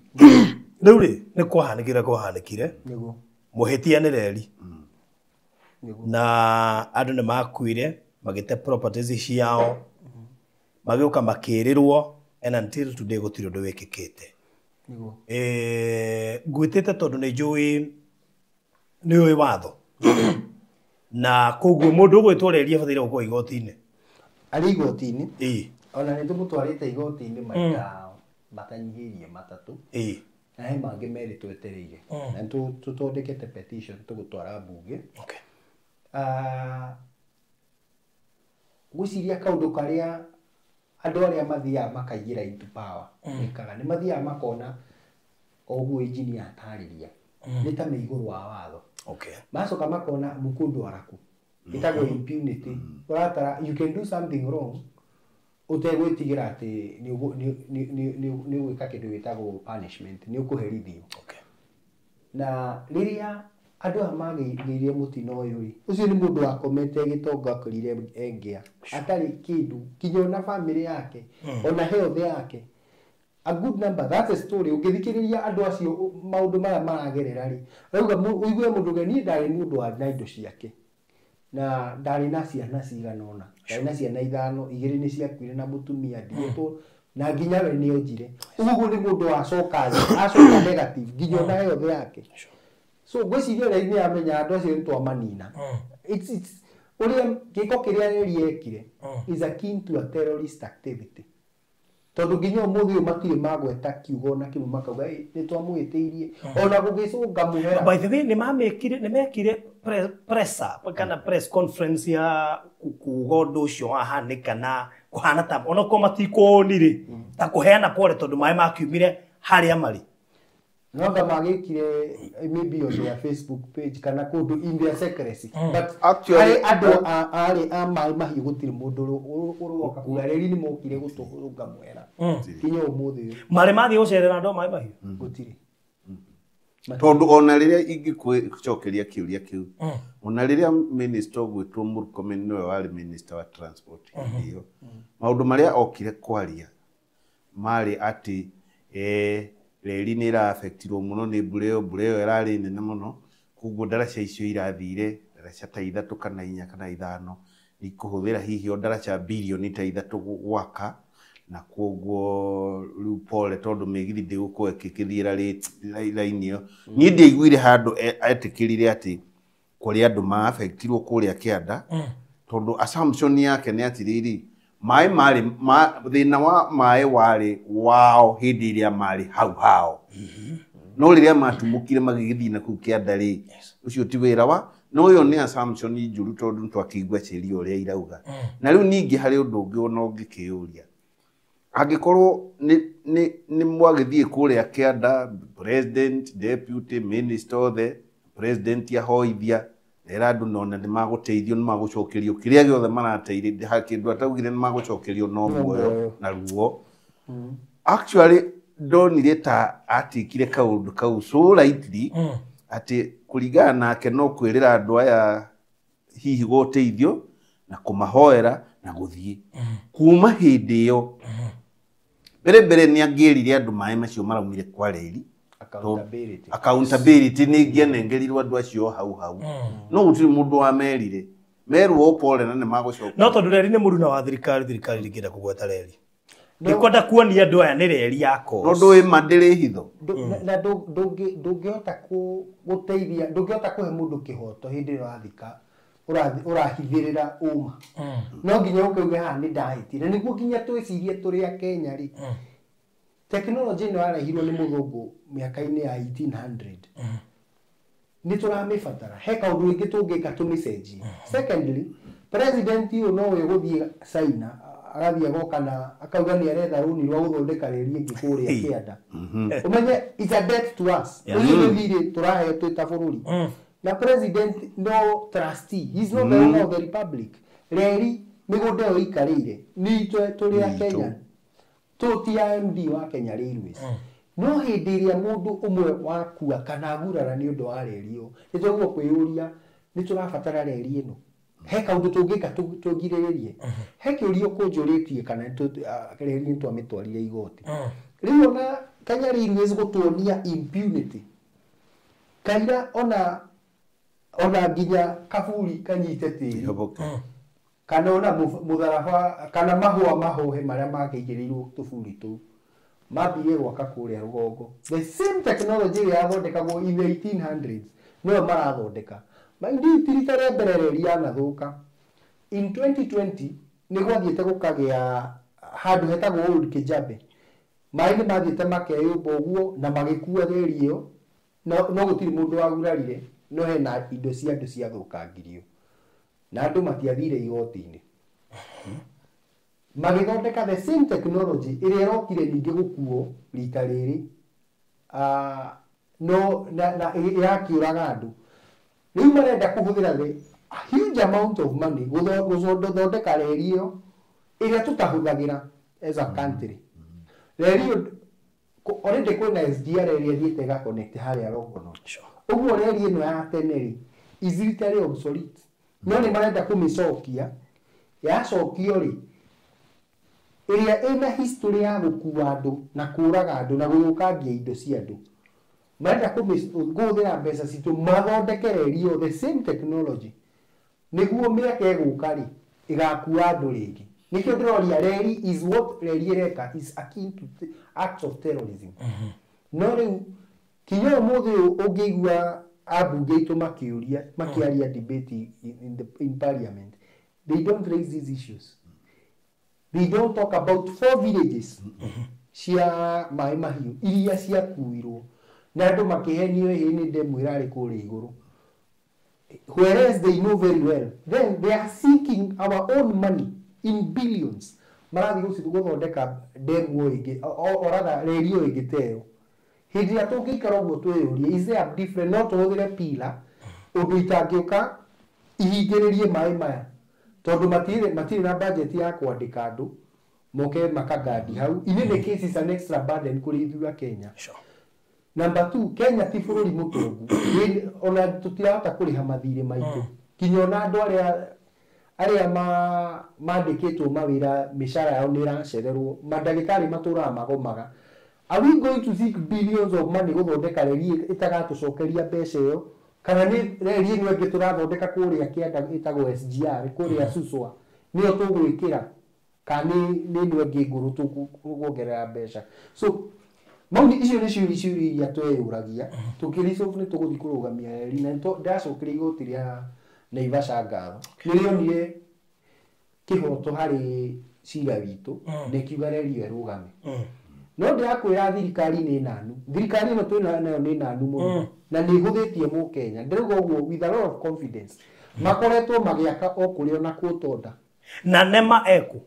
riu ri ni kwahanikire niguo muhitia ni reri na andu ni makuire magite properties ciao magiuka makirirwo and until today gutiri undu wikikite niguo ngwitite tondu ni njui ni oi watho na koguo mundu gwitwo reria batire gukwo igoti-ini ari igoti-ini ona ni tumutwarite igoti-ini maita matanyihirie matatu na he mangi meri twetereire na tutondekete petition tugutwara bunge gwiciria kaundu karia andu aria mathia makaingira into power ikaga ni mathia makona oguo engineer atariria ni ta meiguru wa watho macoka makona mukundu araku itago impunity uratara you can do something wrong utegwitigira ati ni gwika kindu gitagwo punishment ni ukuherithio na riria andu amagiire mutino uyu ri ucio ni mundu akomete gitonga akorire engia atari kindu kinyona family yake ona health yake a good number that's a story ugithikiriria andu acio maundu maya maragerera ri rauga uigue mundu geni ndari mundu wa naindo ciake na ndari na ciana ciganona ndari na ciana 5 igiri ni ciakuire na mutumia ndieto na nginya we ni onjire uguo ni mundu acoka negative nginya ona health yake so gwiciria rei ni amenya andu acio ntwa manina it's uria giko kiria riekire is akin to a terrorist activity tondu nginya umuthi matire magweta kiugo na kimu makauga ni twamwitiirie ona gugicunga muhera by the way ni mekire pressa kana press conference ya kugondo ucio hahanika na kuhana ta ona ko matikuonire ta kuheana pole tondu mai makiumire haria mari no da magikire maybe on their Facebook page kana kundu in their secrecy but actually ari amai mahi gutiri mundu uroka kureri ni mokire gutuhurunga mwera kinyo umuthi mari mathi ucerera ndo mai mahi gutiri tondu ona riria ingikucokeria kiuria kiu ona riria minister gwitwo Murkomen niwe wari minister wa transport hiyo maundu maria okire kwaria mari ati reri ni ra affectirwo muno ni mbura irari nene muno kuguo ndaraca icio irathire ndaraca ta 3 kana 4 kana 5 ikuhuthira hihi o ndaraca bilioni ta 3 gwaka na koguo riu pole tondu migithi ndigukorwo ikithira line iyo ni ndiaiguire handu etikirire ati kuri andu ma affectirwo kuria Kianda tondu assumption yake ni atiriri mai mari thina wa mai wari wao hindi iria mari hau no riria matumukire magigithii na ku Kianda ri ucio ti wira wa no yo ni assumption njuru tondu twakigwa cirio ria irauga na riu ningi hari undu ungi ona ungikiuria angikorwo ni mwagithie kuria Kianda president deputy minister the president yahoithia era andu nona ni maguteithio ni magucokerio kiria giothe marateire hakindu ataugire ni magucokerio no muoyo na ruo actually ndonire ta atikire kaundu kau so lightly ati kuringana nake no kwirira andu aya hihi guteithio na kumahoera na guthie kuma hindi iyo mbere ni angirire andu mai macio maraumire kwa reri accountability ni ngienengerirwo andu acio hau no gutiri mundu wa merire meru opole na ne magucoka no tondu reri ni muruna wa thirikari ngienda kugweta reri ndikwenda kuonia andu aya ni reri yako no ndui mandiri hitho na ndungihota guteithia ndungihota kuhe mundu kihoto hindi irathika urahithirira uma no nginya ukauge ha ni ndahitire niguo nginya twicirie turi a Kenya ri technology no arahirwo ni muthungu miaka-ini ya 1800 ni turamibatara he kaundu ingi tungika tumicenjie secondly president uyu no we guthie China agathie gokana akauga ni aretha runi rwa guthondeka reri ingi kuria Kianda umenye it's a debt to us uyu thire turahe twita bururi na president no trustee he's not the owner of the republic reri migunda yo ikarire ni turi a Kenya tuti MD wa Kenya Railways no hindi iria mundu umwe wakua kana gurara ni undu wa reri yo nitugwo kwiyuria ni turabatara reri ino he kaundu tungika tungiriririe he kiurio kunjuritie kana reri ni twamitwarire igoti riu na Kenya Railways gutuonia impunity kaira ona nginya kaburi kanyite tiri kana ona mutharaba kana mahua mahohe maria makigirirwo tuburi tu mambie gwaka kuria rugongo the same technology ya thondekagwo in the 1800s no marathondeka maindi tiritare mbere reri yanathuka in 2020 ni gwathiete gukagia handu hetagwo Old Kijabe mai ni mathiete makeyumba uguo na magikua reri iyo no gutiri mundu wagurarire no hena indo cia andu cia thukangirio na andu matiathire igoti-ini magithondeka the same technology iria irokire ningi gukuo rita riri no na yakiuraga andu riu marenda kuhuthira a huge amount of money guthondeka reri iyo iria tutahuthagira as a country reri already kwina SGR area thiete ga connect haria Longono uguo reri ino ya teneri is literally obsolete no ni marenda kumicokia yacokio ri iria ina history ya gukua andu na kuraga andu na guthukangia indo cia andu marenda kuguthira mbeca citu mathondeke reri yo the same technology niguo miaka iguka ri igakua andu ringi nikio ndiroria reri is what reri ireka is akin to acts of terrorism no riu kinyo muthe ungigua abunge itu makiaria debate in parliament they don't raise these issues they don't talk about 4 villages cia mai mahiu iria cia kuirwo na andu makihenio hini ndemu irari kuri iguru whereas they know very well then they are seeking our own money in billions marathi guthondeka ndemu ingi or rather radio ingiteo hindi ya tungikara uguo twiyurie is there different not tuhuthire pila undu itangiuka ihingiririe mai maya tondu matire na budget ya kwandika andu moke makagadi hau in any case is an extra burden kuri ithuĩ Kenya Number 2, Kenya ti bũrũri mũtongu. Ona tũtirahota kũrĩha mathirĩ maitũ. Kinya ona andũ arĩa mandĩkĩtwo mawĩra mĩcara yao nĩ ĩracererwo, mandagĩtarĩ matũũraga magomaga. Are we going to seek billions of money gũthondeka reri ĩtagatũcokeria mbeca ĩyo? Kana nĩ reri ĩno ĩngĩ tũrathondeka kũrĩa kĩanda ĩtagwo SGR kũrĩa Suswa nĩyo tũgwĩkĩra? Kana nĩ ĩno ĩngĩ ngũrũ tũkuongerera mbeca? So maũndũ icio nĩ ciũria iria tweyũragia tũkĩricofu nĩ tũgũthiĩ kũrũgamia reri, na ndacokeria igoti rĩa Naivasha ngatho nĩrĩonire kĩhoto harĩ cira witũ nĩkiuga reri ĩyo ĩrũgame. No ndĩrakwĩra thirikari nĩ nanu, thirikari ĩno twĩna nayo nĩ nanu mũno na nĩ ĩhũthĩtie Mũkenya. Ndĩrauga ũguo with a lot of confidence. Makoretwo magĩaka o kũrĩa ona kuotonda na nema eko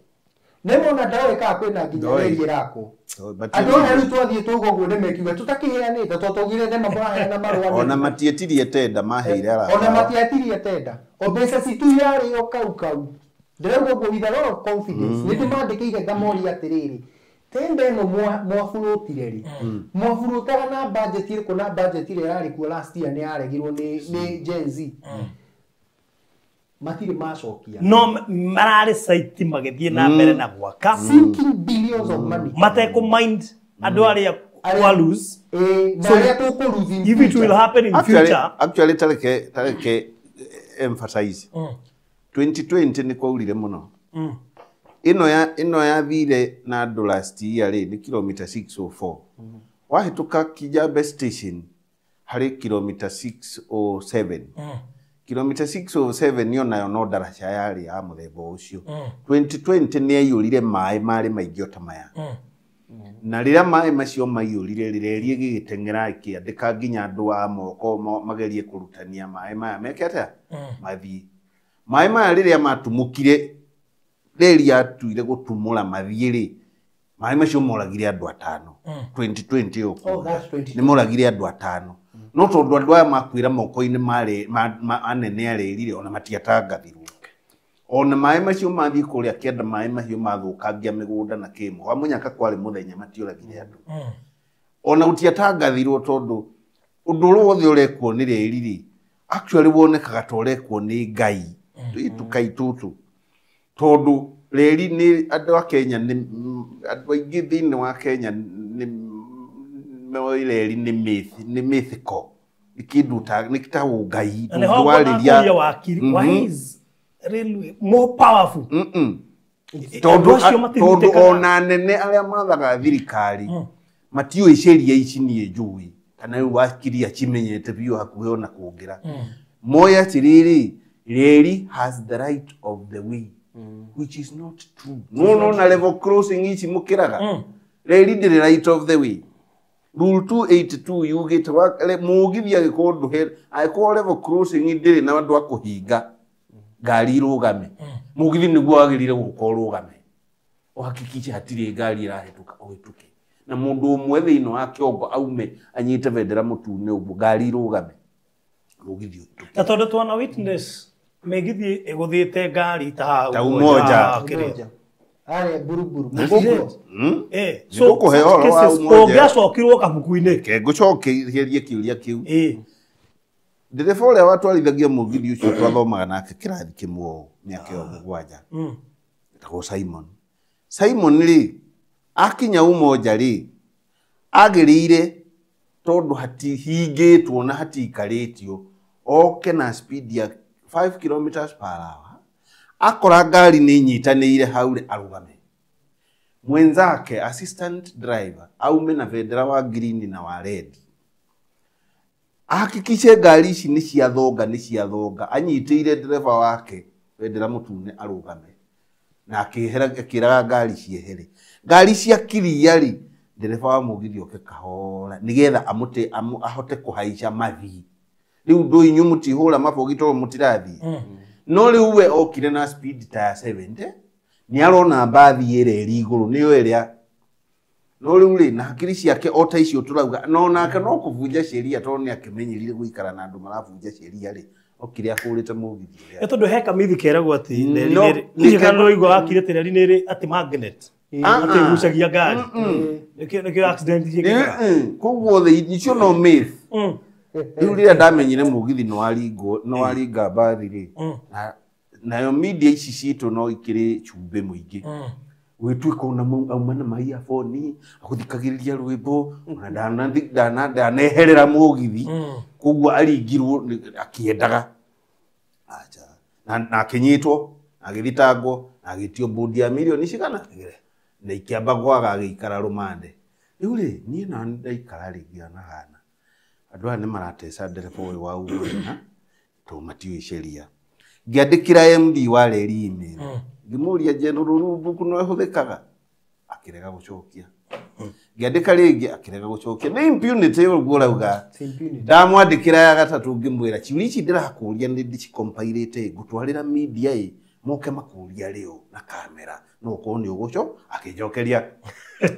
Nemo na dawe ka kwena nginya reri ĩrakwo. Andũ rĩu twathiĩ tuga ũguo nĩmekiuga tũtakĩheanĩte tũtũgire nema mwaheana marũa. Ona matietirie tenda maheire ara. Ona matietirie tenda. O mbeca citu yarĩ o kau. Ndĩrauga ũguo with a lot of confidence. Nĩ ndĩmandĩkĩire ngamori atĩrĩrĩ. Tenda ĩno mwabũrũtire rĩ. Mwabũrũtaga na budget ĩrĩkũ? Na budget ĩrĩa yarĩ kuo last year nĩ yaregirwo nĩ Gen Z. Matire macokia. No mararĩ site magĩthiĩ na mbere na gwaka. Sinking billions of money. Mateko mind andũ arĩa kwa lose. Na arĩa tũkũ lose in if it will happen in future. Actually tareke emphasize. 2020 ni kwaurire muno. Ino ya thire na andũ last year rĩ ni kilomita 604. Wahĩtũka Kijabe station harĩ kilomita 607. Kilomita 607 niyo nayo no daraca yarĩ ya mũthemba ũcio. 2020 nĩ aiyũrire maĩ marĩ maingĩ ota maya. Na rĩrĩa maĩ macio maiyũrire rĩrĩa gĩgĩteng'era kĩandĩka nginya andũ a moko magerie kũrutania maĩ maya mekete mathiĩ. Maĩ maya rĩrĩa matumũkire reri yatuire gũtumũra mathiĩ rĩ, maĩ macio moragire andũ 5. 2020 ũkũ nĩ moragire andũ 5. No tondũ andũ aya makwĩra moko-inĩ anene arerire ona matiatangathirwo. Ona maĩ macio mathiĩ kũrĩa kĩanda maĩ macio mathũkangia mĩgũnda na kĩmo. Wa mũnyaka kwarĩ mũthenya matioragire andũ. Ona gũtiatangathirwo tondũ ũndũ ũrĩa wothe ũrekwo nĩ reri rĩ, actually wonekaga ta ũrekwo nĩ Ngai. Tũkai tũtũ. Tondũ reri nĩ andũ a Kenya nĩ andũ aingĩ thĩinĩ wa Kenya nĩ reri nĩ mythical. Ikindu ta Ngai ndwarĩria wakiri. Why is railway more powerful? Tondũ ona nene arĩa mathaga thirikari matiũĩ ciĩria ici niĩ njũĩ kana rĩu wakiri acimenyete biũ hakuhĩ ona kũngĩra. Moya atĩrĩrĩ, reri has the right of the way, which is not true. No na level crossing ici mũkĩraga reri ndĩrĩ right of the way. Rule 282 yugĩte mũgithia gĩkũndũ angĩkorwo level crossing ndĩrĩ na andũ a kũhinga ngari irũgame, mũgithi nĩguo wagĩrĩire gũkorwo rũgame, ũhakikiche hatirĩ ngari ĩrahĩtũka ũhĩtũke, na mũndũ ũmwe thĩinĩ wa kĩongo aume anyite bendera mũtune ũguo ngari irũgame, mũgithi ũhĩtũke. Na tondũ twana witness megithi ĩgũthiĩte ngari ta umoja are buruburu. So ũngĩacokirwo kabuku-inĩ ngũcokerie kĩũria kĩu. Ndereba ũrĩa watwarithagia mũgithi ũcio twathomaga nake kĩrathi kĩmwe mĩaka ĩyo 7 etagwo Simon rĩ akinya Umoja rĩ agĩrĩire tondũ hatihingĩtwo na hatikarĩtio oke na speed ya 5 km/h. Akora ngari nĩ nyitanĩire hau arugame. Mwenzake assistant driver aume na bendera wa green na wa red. Ahakikishe ngari ici nĩ ciathonga anyitĩire ndereba wake bendera mũtune arugame. Na akĩraga ngari ciehere. Ngari cia kiria rĩ ndereba wa mũgithi oke kahora nĩgetha ahote kũhaica mathi. Rĩu ndũ inyu mũtihũra mabogi tondũ mũtirathi. No rĩu we okire na speed ta 70 nĩ arona mbathi ĩrĩa ĩrĩ igũrũ nĩyo ĩrĩa. No rĩu rĩ na hakiri ciake o ta icio tũrauga no nake no kũbunja sheria tondũ nĩ akĩmenyerire gũikara na andũ marabunja sheria rĩ okire akũrĩte mũgithi. Tondũ heka mithi keragwo atĩ nĩ kana ũigua wakire tĩreri nĩ atĩ magnet. atigucagia ngari nikio accident ciĩkĩkaga koguo the icio no myth rĩu rĩrĩa ndamenyire mũgithi nĩ waringa mbathi rĩ nayo media ici citũ no ikĩrĩ cumbĩ mũingĩ gwĩtuĩka ona auma na maiaboni agũthikagĩrĩria rwĩmbo ona ndaneherera mũgithi koguo aringirwo akĩendaga na akĩnyitwo agĩthitangwo agĩtio mbũndi ya milioni cigana na ikĩamba gwaga agĩikara rũmande rĩu rĩ niĩ na ndaikara rĩngĩ hana andũ aya nĩ marateca ndereba ũyũ wa Uber to matiũĩ sheria ngĩandĩkĩra MD wa reri email ngĩmũria General Rũbuku no ĩhũthĩkaga akĩrega gũcokia ngĩandĩka rĩngĩ akĩrega gũcokia nĩ impunity ũguo ũrauga ndamwandĩkĩra ya gatatũ ngĩmwĩra ciũria ici ndĩrakũria nĩ ndĩcikompilate ngũtwarĩra media moke makũria rĩo na kamera no ũkorwo nĩ ũgũco akĩnjokeria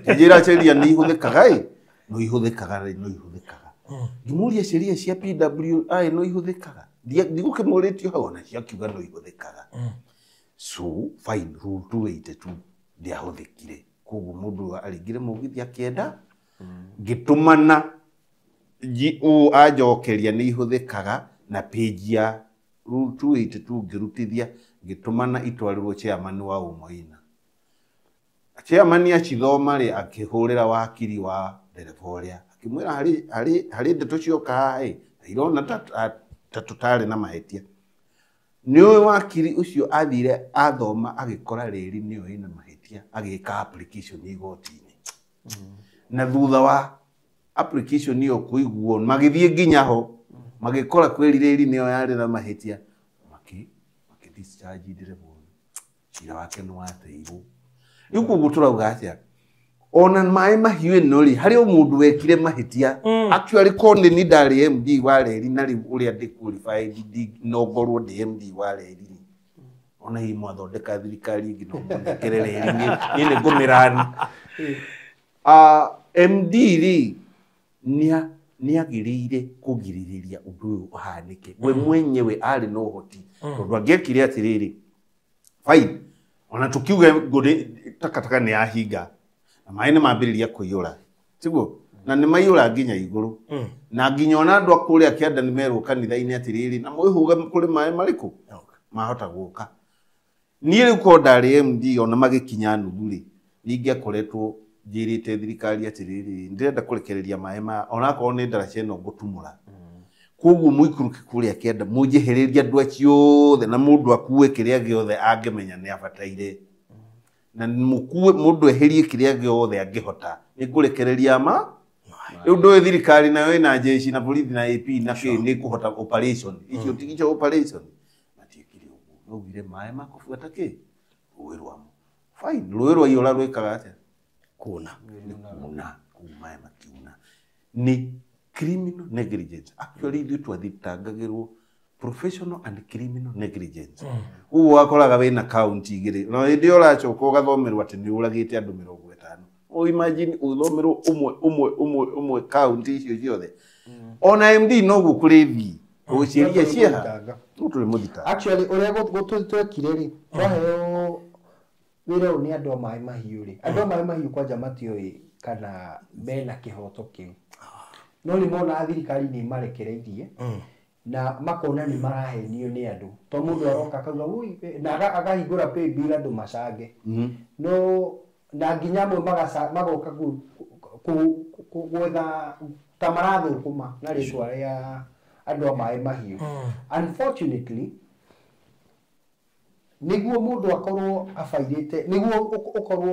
njĩra sheria nĩ ihũthĩkaga no ihũthĩkaga ngĩmũria sheria cia PWI no ihũthĩkaga ndigũkĩmũrĩtio hau ona ciakiuga no ihũthĩkaga so fine rule 282 ndiahũthĩkire koguo mũndũ aringire mũgithi akĩenda ngĩtũmana anjokeria nĩ ihũthĩkaga na page ya rule 282 ngĩrutithia ngĩtũmana itwarĩrwo chairman wa Umoina chairman acithoma rĩ akĩhũrĩra wakiri wa ndereba ũrĩa akĩmwĩra harĩ ndeto cioka irona ta tũtarĩ na mahĩtia nĩũĩ wakiri ũcio athire athoma agĩkora rĩri nĩyo ĩna mahĩtia agĩka application igoti-inĩ na thutha wa application ĩyo kũiguo magĩthiĩ nginya ho magĩkora kweli rĩri nĩyo yarĩ na mahĩtia discharge ndereba cira wake nĩ wateirwo rĩu koguo tũrauga atĩa ona maĩ mahiũ ĩno rĩ harĩ o mũndũ wekire mahĩtia actually konde nĩ ndarĩ MD wa reri na rĩu ũrĩa ndĩ qualified nongorwo ndĩ MD wa reri ona hii mwathondeka thirikari ingĩ no mũndekere reri nĩ ngũmĩrani MD rĩ nĩ agĩrĩire kũgirĩrĩria ũndũ ũyũ ũhanĩke we mwenyewe arĩ na ũhoti tondũ angĩekire atĩrĩrĩ fine ona tũkiuge ngũrĩ takataka nĩ yahinga na maĩ nĩ mambĩrĩria kũiyũra tiguo na nĩ maiyũra nginya igũrũ na nginya ona andũ akũrĩa kĩanda nĩ merwo kanitha-inĩ atĩrĩrĩ na mwĩhũge kũrĩ maĩ marĩkũ mahota gũka niĩ rĩu ko ndarĩ MD ona magĩkinya nuthu rĩ ningĩakoretwo njĩrĩte thirikari atĩrĩrĩ ndĩrenda kũrekereria maĩ ma onakorwo nĩ ndaraca ĩno ngũtumũra koguo mũikũrũke kũrĩa kĩanda mũnjehereria andũ acio othe na mũndũ akuue kĩrĩa gĩothe angĩmenya nĩ abataire na mũndũ eherie kĩrĩa gĩothe angĩhota nĩ ngũrekereria rĩu ndũĩ thirikari nayo ĩna jeshi na borithi na AP na nĩ kũhota operation icio tigicio operation matiĩkire ũguo maugire maĩ makũbuata rũĩ rwamo fine rũĩ rwa iyũra rwĩkaga atĩa kuna maĩ makiuna nĩ criminal negligence actually ithuĩ twathitangagĩrwo professional and criminal negligence ũguo wakoraga wĩna county igĩrĩ na hĩndĩ ũracoka ũgathomerwo atĩ nĩ ũragĩte andũ 50 o imagine ũthomerwo ũmwe county icio ciothe ona MD no gũkũrĩthi ũgũciria ciaha tũrĩ mũthitanga actually ũrĩa twekire rĩ twaheo wĩra ũyũ nĩ andũ a maĩ mahiũ rĩ andũ a maĩ mahiũ kwanja matiũĩ kana mena kĩhoto kĩu no nĩ mona thirikari nĩ marekereirie na makona nĩ marahenio nĩ andũ to mũndũ aroka akauga na akahingũra pay bill andũ macange no na nginya amwe magoka gwetha ta marathũkũma na rĩtwa rĩa andũ a maĩ mahiũ unfortunately nĩguo mũndũ akorwo abairĩte nĩguo ũkorwo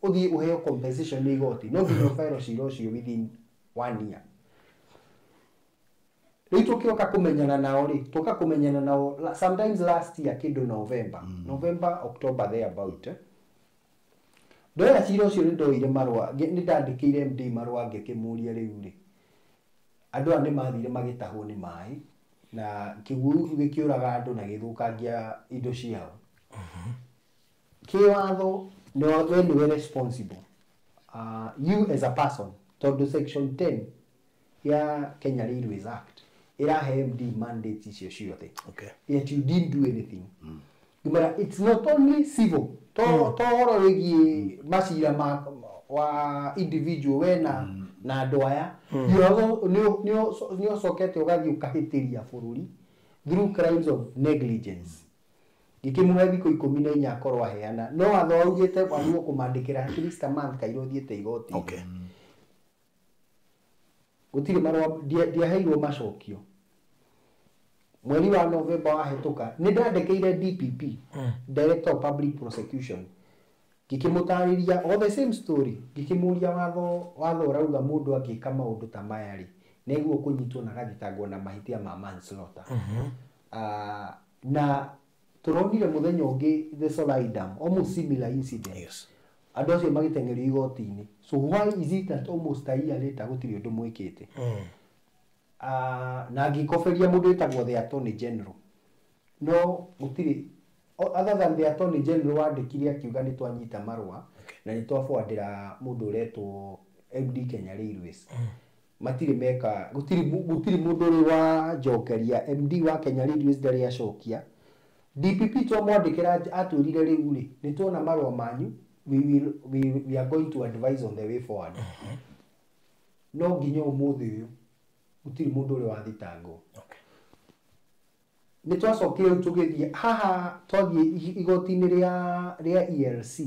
ũthiĩ ũheo compensation nĩ igoti no nginya ũbaĩrwo cira ũcio within 1 year rĩu tũkĩoka kũmenyana nao rĩ tũka kũmenyana nao sometimes last year kĩndũ November October there about ndoya cira ũcio nĩ ndoire marũa nĩ ndandĩkĩire MD marũa ngĩkĩmũria rĩu rĩ andũ aya nĩ mathire magĩtahwo nĩ maĩ na kĩguũ gĩkĩũraga andũ na gĩthũkangia indo ciao kĩwatho nĩwe responsible you as a person tondũ section 10 ya Kenya Railways Act irahe MD mandate icio ciothe yet you didn't do anything ngimara it's not only civil to horo wigi macira ma wa individual wena na andu aya nio sokete ugathi ukahitiria bururi through crimes of negligence gikimwe thiko 14 akorwa heana no atho augite wanio kumandikira at least a month kairo thiete igoti Okay. gutire marwa dia heirwo macokio mweri wa November wahituka ni ndandekeire DPP Director of Public Prosecution gikimutariria all the same story gikimuria watho urauga mundu akika maundu ta maya ri neguo kunyitwo na gathitangwo na mahitia ma manslaughter na turonire muthenya ungi the Solai Dam almost similar incident. Yes. Andu acio magitengerio igoti-ini. So why is it that almost a year later gutiri undu mwikite? Na ngikoferia mundu etagwo the Attorney General. No gutiri other than the Attorney General wandikire akiuga ni twanyita marua na ni twafuadira mundu uretwo MD Kenya Railways. Matiri meka gutiri mundu uri wa jokeria MD wa Kenya Railways ndari acokia. DPP twamwandikira atwirire riu ri ni tuona marua manyu we are going to advise on the way forward. No nginya umuthi uyu gutiri mundu uri wathitango. Ni twacokire tugithie haha twathie igoti-ini ria ELC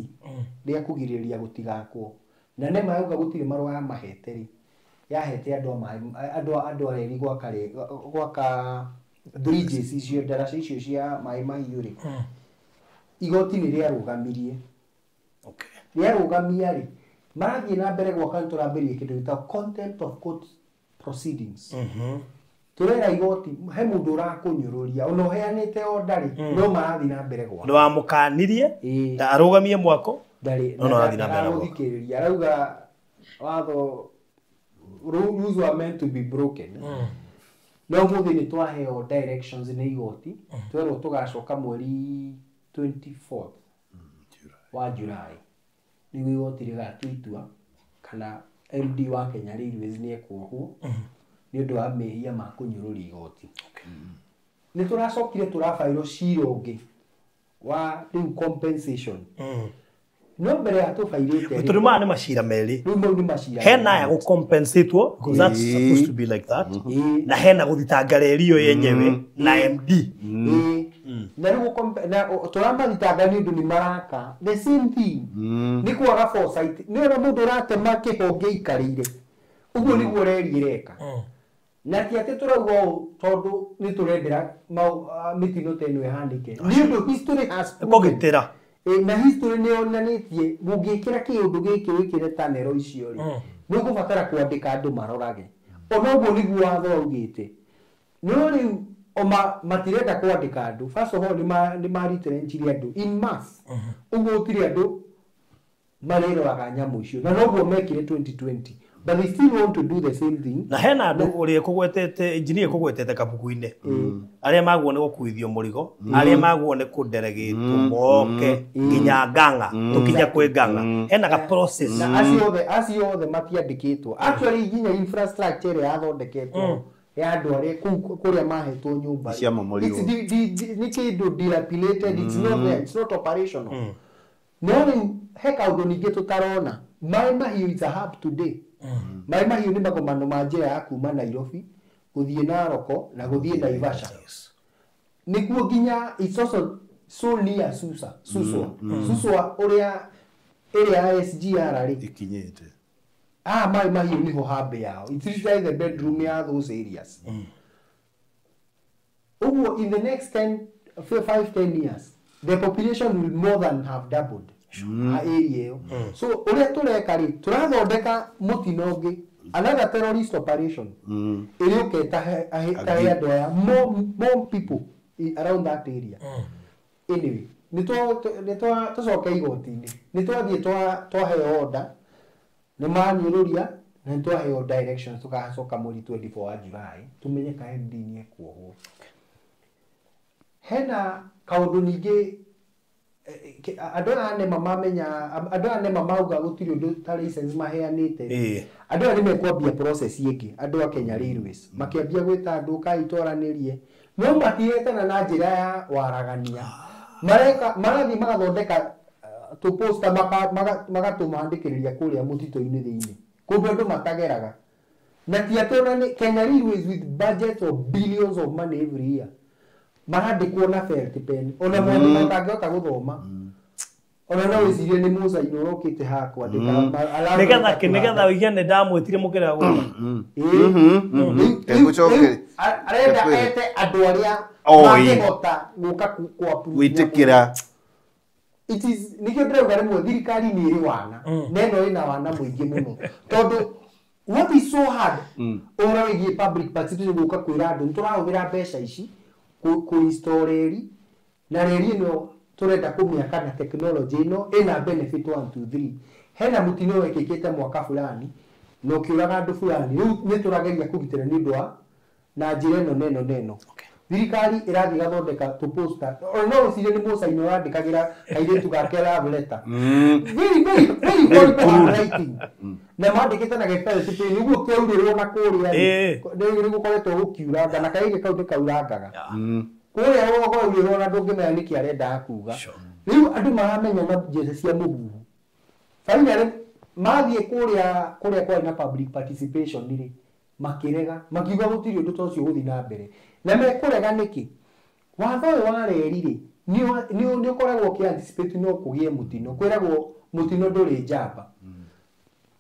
ria kugiriria gutigakwo na ne mayuga gutiri marua ya maheteri yahete andu areri gwaka bridges icio daraca icio cia mai mahiũ ri igoti ni ria rugamirie. Okay. Ria rugamia ri marathie na mbere gwaka turambirie kindu gita contempt of court proceedings. Turera igoti he mundu urakunyururia ono heanite ondari no marathie na mbere gwaka. Ndo amukanirie na arugamie mwako ndari no arathie na mbere gwaka. Thikiriria arauga watho rules were meant to be broken. No muthi ni twaheo directions ni igoti twerwo tugacoka mweri 24th wa July ni igoti rigatuitua kana MD wa Kenya Railways ni ekwohwo ni undu wa mehia ma kunyururi igoti. Ni turacokire turafairo ciro ungi wa riu compensation. No mbere ya tufairite turi ma ni macira meri riu ni macira hena ya gucompensatwo because that's supposed to be like that na hena guthitanga rerio yenyewe na MD na riu na turamba thitanga ni undu ni maraka the same thing ni kwaga foresight ni ona mundu ratema kihonge ikarire uguo niguo reriereka na ti ati turauga tondu ni turendera mitino teno ihandike ni undu history has kugitira na history ni onanitie mungikira kiundu giki wikire tanero icio ri ni gubatara kuandika andu marorage ona uguo niguo watho augite no riu matirenda kuandika andu first of all ni maritrenchire andu in mass uguo tiri andu mariroraga nyamu icio na noguo mekire 2020 but they still want to do the same thing. Na hena andu uri kugwetete engineer kugwetete kabuku-ini aria magwo ni gukuithio murigo aria magwo ni kudelegate moke nginya nganga tukinya kwi nganga hena ga process na acio othe matiandikitwo actually nginya infrastructure yathondeketwo ya andu aria kuria mahetwo nyumba ni kindu dilapidated it's not there it's not operational. No he kaundu ningi tutarona Mai Mahiu is a hub today. Mai Mahiu ni magomano ma njira ya kuma Nairobi guthie Naroko na guthie Naivasha. Nikuo nginya it's also so near Suswa uria area SGR ri ikinyete Mai Mahiu niho hub yao. It's like the bedroom ya those areas. Ugo in the next 5-10 years the population will more than have doubled. Area so uria tureka ri turathondeka mutino ungi another terrorist operation iri uketa andu aya more people around that area. Anyway ni tucoke igoti-ini ni twathie twaheo order ni manyururia na twaheo directions tugacoka mweri 24 wa July tumenye ka MD ni ekwohwo. Hena kaundu ningi andu ane mamauga gutiri undu ta license maheanite andu ani mekwambia process ingi andu a Kenya Railways makiambia gwita andu kaitwaranirie no matietana na njira ya waragania marathi magathondeka to poster magatumandikiriria kuria mutito-ini thiini kundu andu matageraga na tiatona Kenya Railways with budgets of billions of money every year marandikwo na felt pen ona mwana matangĩhota guthoma ona no wĩcirie nĩ Musa inorokĩte haha kwandĩka nigetha wĩigane ndamwĩtire mũkĩrega gũthoma arenda ete andũ arĩa mangĩhota gũka gwĩtĩkĩra it is nikio ndĩrauga rĩmwe thirikari nĩ ĩrĩ wana na ĩno ĩna wana mũingĩ mũno tondũ what is so hard ũhoro wĩgiĩ public participation gũka kwĩra andũ nĩtũrahũthĩra mbeca ici kũ-install reri na reri ĩno turenda kũmĩaka na technology ĩno ĩna benefit 1 2 3 hena mũtino wekĩkĩte mwaka fulani na ũkĩũraga andũ fulani rĩu nĩtũrageria kũgitĩra nĩ ũndũ wa na njĩra ĩno neno thirikari ĩrathiĩ gathondeka to poster no ũcirie nĩ Musa ino yandĩkagĩra kairĩtu gake love letter very writing na mandĩkĩte na gĩbeleti nĩguo kĩaurĩrwo na kũrĩa nĩ gũkoretwo gũkiuranga na kairĩ kau nĩkaurangaga kũrĩa gũkoretwo na ndũngĩmenya nĩkĩ arenda kuuga rĩu andũ maramenya na njĩra cia mũhuhu finally mathiĩ kũrĩa kwarĩ na public participation rĩ makĩrega makiuga gũtirĩ ũndũ ta ũcio gũthiĩ na mbere na mekũrega nĩkĩ watho ũyũ wa reri rĩ nĩ ũkoragwo ũkĩ-anticipate no kũgĩe mũtino kwĩragwo mũtino ndũrĩ njamba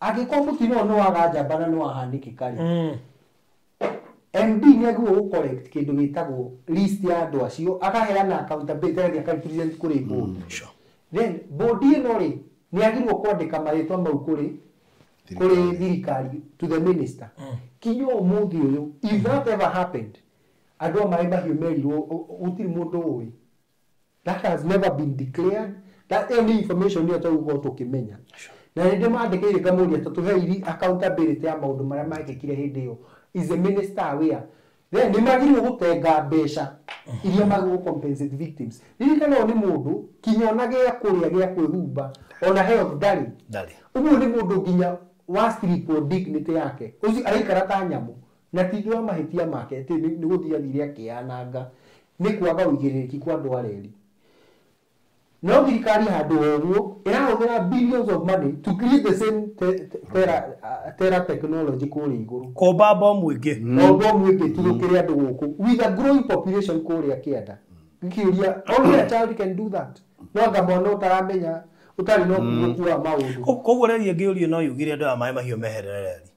angĩkorwo mũtino ũyũ nĩ waga njamba na nĩ wahanĩkĩka rĩ MD nĩagĩrĩirwo gũ-correct kĩndũ gĩtagwo list ya andũ acio akaheana accountability akarepresent kũrĩ board then board ĩno rĩ nĩagĩrĩirwo kwandĩka marĩtwa mau kũrĩ thirikari to the minister kinyo ũmũthĩ ũyũ if that ever happened andũ amaĩ mahiũ merirwo gũtirĩ mũndũ ũĩ that has never been declared that any information nĩyo tũgũkorwo tũkĩmenya na nĩndĩ mandĩkĩire ngamũria tũtũhe accountability ya maũndũ marĩa mekĩkire hĩndĩ ĩyo is the minister aware then nĩmagĩrĩirwo gũtenga mbeca iria magĩrĩirwo compensate victims ririkana ũyũ nĩ mũndũ kinya ona gĩa kũrĩa gĩa kwĩhumba ona health ndarĩ ũguo nĩ mũndũ nginya wa strip dignity yake uci araikara ta nyamũ na tithwa mahĩtia make atĩ nĩ gũthiĩ athire akĩananga nĩ kwaga ũigĩrĩrĩki kwa andũ areri no thirikari handũ ũguo ĩrahũthĩra billions of money to create the same terra technology kũrĩa igũrũ komba bomu ĩngĩ tũgũkĩrĩ andũ gũkũ with a growing population kũrĩa kĩanda ngĩũria only a child can do that no anga mwana ũtaramenya ũtarĩ no gũkua maũndũ koguo reri ĩngĩũrio no yugire andũ a maĩ mahiũ meherere reri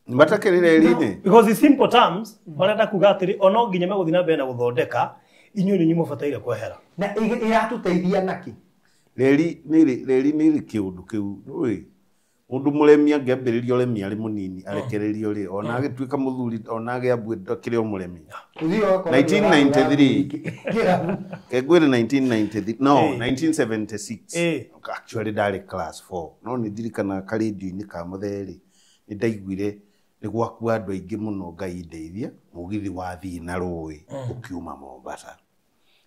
matakĩrĩ reri-inĩ because in simple terms marenda kuga atĩrĩ ona nginya megũthiĩ na mbere na gũthondeka inyuĩ nĩ mũbataire kwehera na ĩratũteithia nakĩ reri nĩ kĩũndũ kĩu mũndũ mũremi angĩambĩrĩria ũremi arĩ mũnini arekererio rĩ ona agĩtuĩka mũthuri ona agĩambue ndakĩrĩ o mũremi 1993 kegwĩre 1993 no 1976 actually ndarĩ class 4 no nĩ ndirikana karendio-inĩ ka mũtheri nĩ ndaiguire nĩ gwakua andũ aingĩ mũno Ngai ndeithia mũgithi wathiĩ na rũĩ ũkiuma Mombasa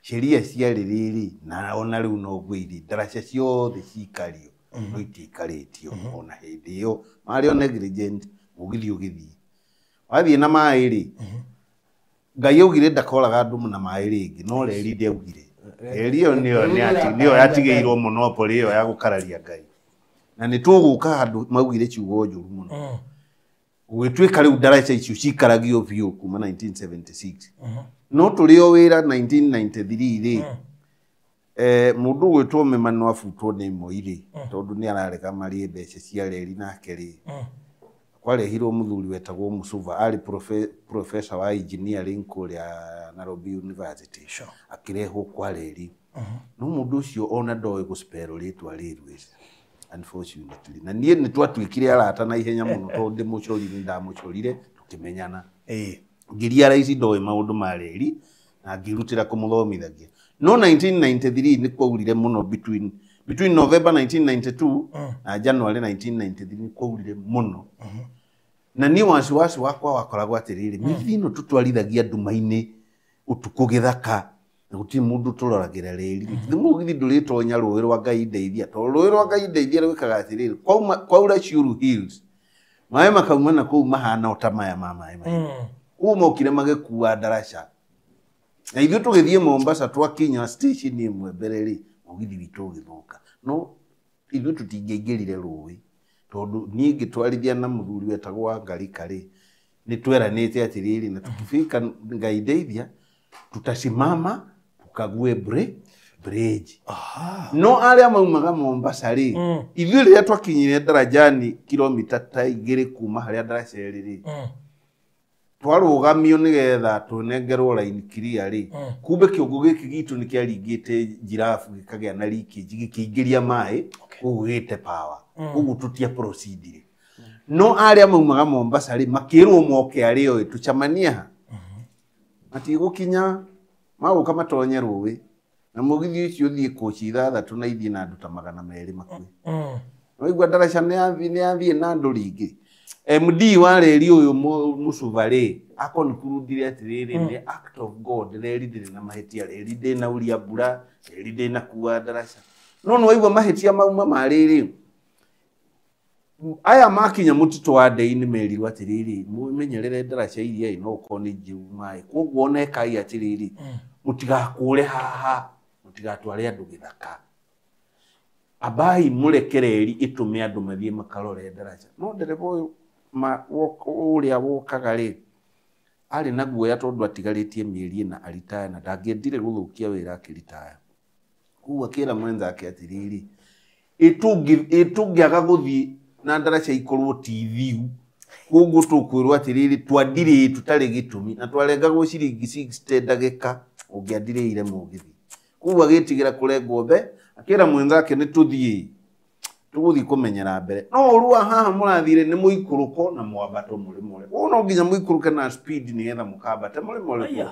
sheria ciarĩ rĩrĩ na ona rĩu no gwĩri ndaraca ciothe cikario no itikarĩtio ona hĩndĩ ĩyo marĩ o negligent mũgithi ũgĩthiĩ wathiĩ na maĩ rĩ Ngai augire ndakoraga andũ na maĩ rĩngĩ no reri ndaugire reri ĩyo nĩyo yatigĩirwo monopoly ĩyo ya gũkararia Ngai na nĩ tũgũka handũ maugire ciugo njũru mũno gũgĩtuĩka rĩu ndaraca icio cikaragio biũ kuma 1976 no tũrĩ o wĩra 1993 rĩ mũndũ gwĩtwo Memano abutwo nĩ Moi tondũ nĩ ararega marĩ mbeca cia reri nake rĩ kwarehirwo mũthuri wetagwo Musuva arĩ professor wa engineering kũrĩa Nairobi University akĩrehwo kwa reri no mũndũ ũcio ona ndoĩ gũspell rĩtwa railways unfortunately na niĩ nĩ twatuĩkire arata na ihenya mũno tondũ ndĩmũcori nĩ ndamũcorire tũkĩmenyana ngiria raici ndoĩ maũndũ ma reri na ngĩrutĩra kũmũthomithagia no 1993 nĩ kwaurire mũno between November 1992 na January 1993 nĩ kwaurire mũno na niĩ wasiwasi wakwa wakoragwo atĩrĩrĩ mĩgithi ĩno tũtwarithagia nduma-inĩ ũtukũ gĩthaka na gũtirĩ mũndũ tũroragĩra reri mũgithi ndũrĩtonya rũĩ rwa Ngai ndeithia tondũ rũĩ rwa Ngai ndeithia rwĩkaga atĩrĩrĩ kwaura Shuru Hills maĩ makauma na kũu mahana ota maya ma maĩ kuma okire magĩkua ndaraca na ithuĩ tũgĩthiĩ Mombasa twakinya station ĩmwe mbere rĩ mũgithi witũ ũgĩthũka no ithuĩ tũtingĩaingĩrire rũĩ tondũ niĩ ngĩtwarithia na mũthuri wetagwo wa Ngarika rĩ nĩ tweranĩte atĩrĩrĩ na tukifika Ngaindeithia tutasimama tukague bridge no arĩa maumaga Mombasa rĩ ithuĩ rĩrĩa twakinyire darajani kilomita ta 2 kuma harĩa daraca rĩ twarũgamio nĩgetha tũnengerwo line clear rĩ kumbe kĩongo gĩkĩ gitũ nĩ kĩaringĩte giraffe gĩkagĩa na leakage gĩkĩingĩria maĩ gũgĩte power ũguo tũtia proceed no arĩa maumaga Mombasa rĩ makĩrwo moke arĩo tucamanie ha matigũkinya magũka matonye rũĩ na mũgithi ũcio ũthiĩ kochi 3 na ithiĩ na andũ ta 200 makue waigua daraca nĩ athiĩ na andũ ringĩ MD wa reri ũyũ Mucuba rĩ akonkurudire atĩrĩrĩ nĩ act of God reri ndĩrĩ na mahĩtia reri ndĩna uria mbura reri ndĩna kuwa daraca no nĩ waigua mahĩtia mauma marĩrĩ aya makinya mũtitũ wa Ndei nĩ merirwo atĩrĩrĩ mũmenyerere daraca iria no ũkoni njĩu maĩ koguo onekai atĩrĩrĩ mũtigakũre haha mũtigatware andũ gĩthaka abai mũrekereri ĩtũme andũ mathiĩ makarore daraca no ndereba ũyũ ũrĩa wokaga rĩ arĩ na guoya tondũ atigarĩtie mĩeri ĩna aritaya na ndangĩendire gũthũkia wĩra akĩritaya koguo akĩra mwenzake atĩrĩrĩ ĩtũngĩaga gũthiĩ na daraca ikorwo TV koguo tũkwĩrwo atĩrĩrĩ twandirĩ tũtarĩ gĩtũmi na twarengagwo ciringi 60 ndagĩka ũngĩandirĩire mũgithi koguo agĩtigĩra kũrengwo mbe akĩra mwenzake nĩ tũgũthiĩ kũmenyera mbere no ũrua haha mũrathire nĩ mũikũrũko na mwambato mũrĩmũre no nginya mũikũrũke na speed nĩgetha mũkambate mũrĩmũre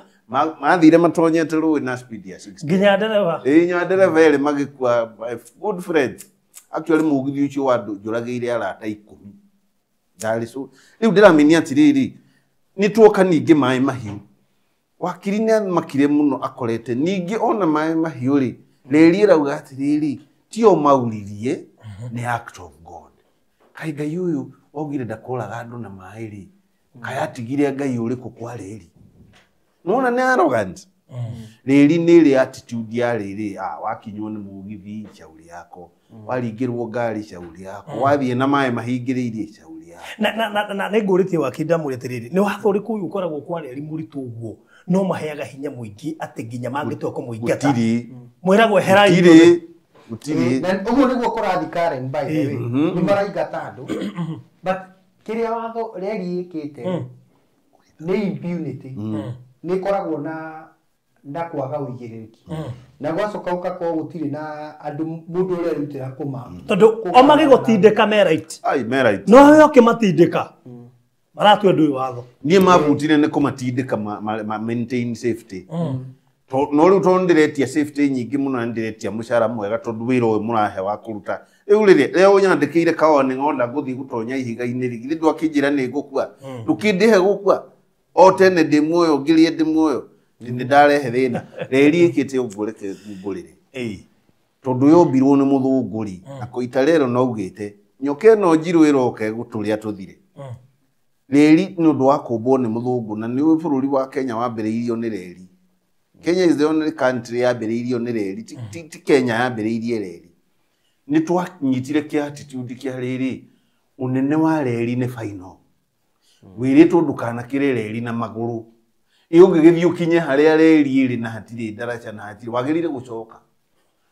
mathire matonyete rũĩ na speed ya 60 nginya ndereba nya ndereba erĩ magĩkua good friends actually mũgithi ũcio wa njũragĩire arata 10 ndari so rĩu ndĩramenya atĩrĩrĩ nĩ tuoka ningĩ maĩ mahiũ wakiri nĩ makire mũno akorete ningĩ ona maĩ mahiũ rĩ reri ĩrauga atĩrĩrĩ tio mauririe nĩ act of God kai Ngai ũyũ ogire ndakũraga andũ na maĩ rĩ kai atigire Ngai ũrĩkũ kwa reri nona nĩ arrogant reri nĩ ĩrĩ attitude ya rĩrĩ wakinywo nĩ mũgithi shauri yako waringĩrwo ngari shauri yako wathiĩ na maĩ mahingĩrĩirie shauri yako na nĩ ngũrĩtie wakindamũrĩ atĩrĩrĩ nĩ watho ũrĩkũ ũyũ ũkoragwo kwa reri mũritũ ũguo no maheaga hinya mũingĩ atĩ nginya mangĩtua kũmũingata mwĩragwo herai gutiri na ũguo nĩguo kũrathi Karen by the way nĩ maraingata andũ but kĩrĩa watho reri ĩkĩte nĩ impunity nĩ koragwo na kwaga ũigĩrĩrĩki na gwacoka ũkakorwo gũtirĩ na andũ mũndũ ũrĩa ũrutĩra kũma tondũ omagĩgũtindĩka merit no yoke matindĩka maratue ndũĩ watho niĩ mabutire nĩ kũmatindĩka maintain safety no rĩu tondũ ndĩretia safety nyingĩ mũno na ndĩretia mũcara mwega tondũ wĩra ũyũ mũrahe wa kũruta rĩu rĩrĩa ũnyandĩkĩire kawarning order gũthiĩ gũtonya ihiga-inĩ rĩgĩ ndwakĩnjĩra nĩ ngũkua ndũkĩndĩhe gũkua o tene ndĩ muoyo ngĩrĩe ndĩ muoyo nĩ ndarehe thĩna reri ĩkĩte ũguo reke ngumbũrĩre tondũ yombirwo nĩ mũthũngũri na kũita rero nougĩte nyoka ĩno njirũ ĩroka gũtũrĩa tũthire reri nĩ ũndũ wa kũmbwo nĩ mũthũngũ na nĩ bũrũri wa Kenya wambĩrĩirio nĩ reri Kenya is the only country yambĩrĩirio nĩ reri ti Kenya yambĩrĩirie reri nĩ twanyitire kĩa attitude kĩa rĩrĩ ũnene wa reri nĩ final wĩrĩtwo ndũkanakĩre reri na magũrũ ũngĩgĩthiĩ ũkinye harĩa reri ĩrĩ na hatirĩ daraca na hatirĩ wagĩrĩire gũcoka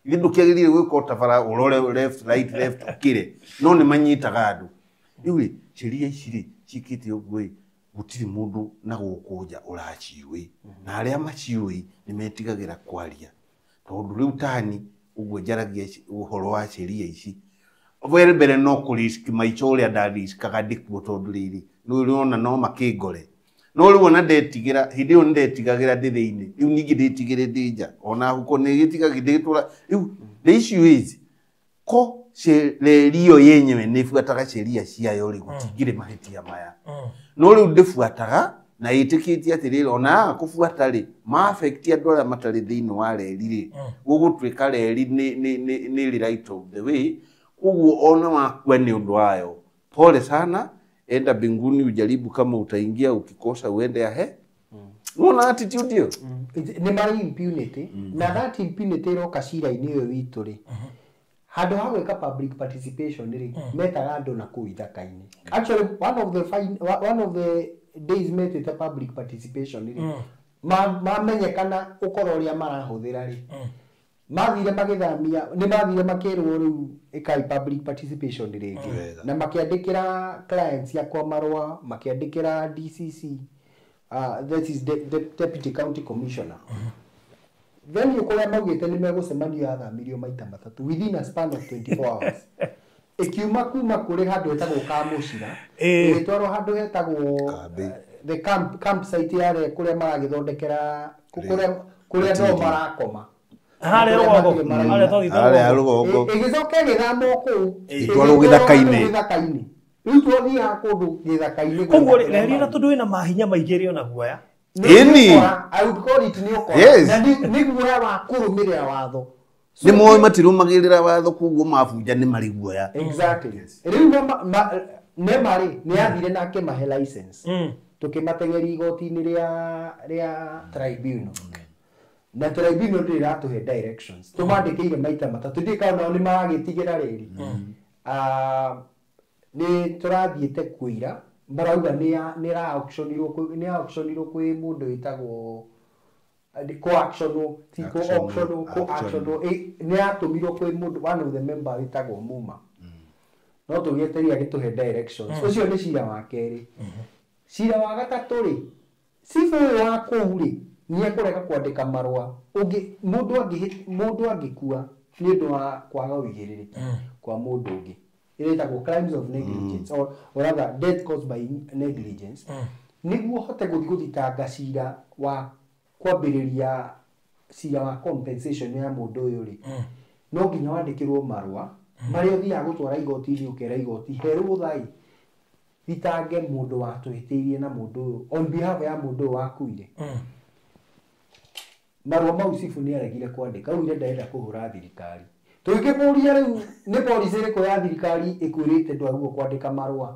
ithe ndũkĩagĩrĩire gwĩka ũtabara ũrore left right ũkĩre no nĩ manyitaga andũ rĩu ciria ici rĩ ciĩkĩte ũguo gũtirĩ mũndũ na gũkũ nja ũraciũĩ na arĩa maciũĩ nĩ metigagĩra kwaria tondũ rĩu tani ũguo njaragia ũhoro wa ciria ici mbere no kũrisk maica ũrĩa ndariskaga ndĩkuo tondũ rĩrĩ nĩ ũrĩona no makĩngore no rĩu ona ndetigĩra hĩndĩ ĩyo ndetigagĩra ndĩ thĩinĩ rĩu ningĩ ndĩtigĩre ndĩ nja ona huko nĩ gĩtigagĩ ndĩtũra rĩu the issue is ko reri ĩyo yenyewe nĩ ĩbuataga sheria ciayo rĩ gũtingĩrĩ mahĩtia maya no rĩu ndĩbuataga na ĩtĩkĩtie atĩrĩrĩ ona kũbuata rĩ ma affect andũ arĩa matarĩ thĩinĩ wa reri rĩ gũgũtuĩka reri nĩ right of the way koguo ona wakua nĩ ũndũ wayo pole sana enda mbinguni ujaribu kama utaingia ukikosa uende Wona attitude yo. Nĩ marĩ impunity na that impunity ĩroka cira-inĩ ũyũ witũ rĩ handũ ha gwĩka public participation rĩ metaga andũ na kũu ithaka-inĩ. Actually one of the days metĩte public participation rĩ mamenyekana ũkora ũrĩa marahũthĩra rĩ mathire magĩthamia nĩ mathire makĩrwo rĩu ĩkai public participation rĩngĩ na makĩandĩkĩra clients yakwa marũa makĩandĩkĩra DCC that is the deputy county commissioner. Then you kũrĩa maugĩte nĩ megũcemanio yathamirio maita matatũ within a span of 24 hours. Ikiuma kuma kũrĩ handũ hetagwo Kamucira ĩgĩtwarwo handũ hetagwo the campsite yare kũrĩa maragĩthondekera kũrĩa no marakoma harĩa rũgongo ĩgĩcoka ĩgĩthamwo kũu ĩtwarwo gĩthaka-inĩ rĩu twathiaga kũndũ gĩthaka-inĩ koguo rĩrĩa na tondũ wĩna mahinya maingĩ rĩo naguoya I would call it nĩũkora na nĩ guoya wa kũrũmĩrĩra watho nĩ moĩ matirũmagĩrĩra watho koguo mabunja nĩ marĩ guoya. Exactly. Rĩu nĩ marĩ nĩ yathire na akĩmahe license tũkĩmatengeria igoti-inĩ rĩa tribunal na tribunal ndĩrĩ ratũhe directions tũmandĩkĩire maita matatũ ndĩka nao nĩ maragĩtigĩra rĩrĩ nĩ tũrathiĩte kwĩra marauga nĩ auctionirwo kwĩ mũndũ wĩtagwo co-actionwo nĩ yatũmirwo kwĩ mũndũ one of the member wĩtagwo Muma no tũgĩeteria agĩtũhe directions ũcio nĩ cira wa kerĩ. Cira wa gatatũ rĩ cibu ũyũ wa kũu rĩ nĩ ekũrega kwandĩka marũa mũndũ angĩkua nĩ ũndũ wa kwaga ũigĩrĩrĩki kwa mũndũ ũngĩ ĩretagwo crimes of negligence or rather death caused by negligence nĩguo hote gũthitanga cira wa kwambĩrĩria cira wa compensation ya mũndũ ũyũ rĩ no nginya wandĩkĩrwo marũa marĩa ũthiaga gũtwara igoti-inĩ ũkera igoti herwo thai thitange mũndũ watũhĩtĩirie na mũndũ ũyũ on behalf ya mũndũ ũyũ wakuire. Marũa mau cibu nĩ aregire kwandĩka augire ndarenda kũhũra thirikari tũgĩkĩmũria rĩu nĩ policy ĩrĩkũ ya thirikari ĩkwĩrĩte ndwagĩrĩirwo kwandĩka marũa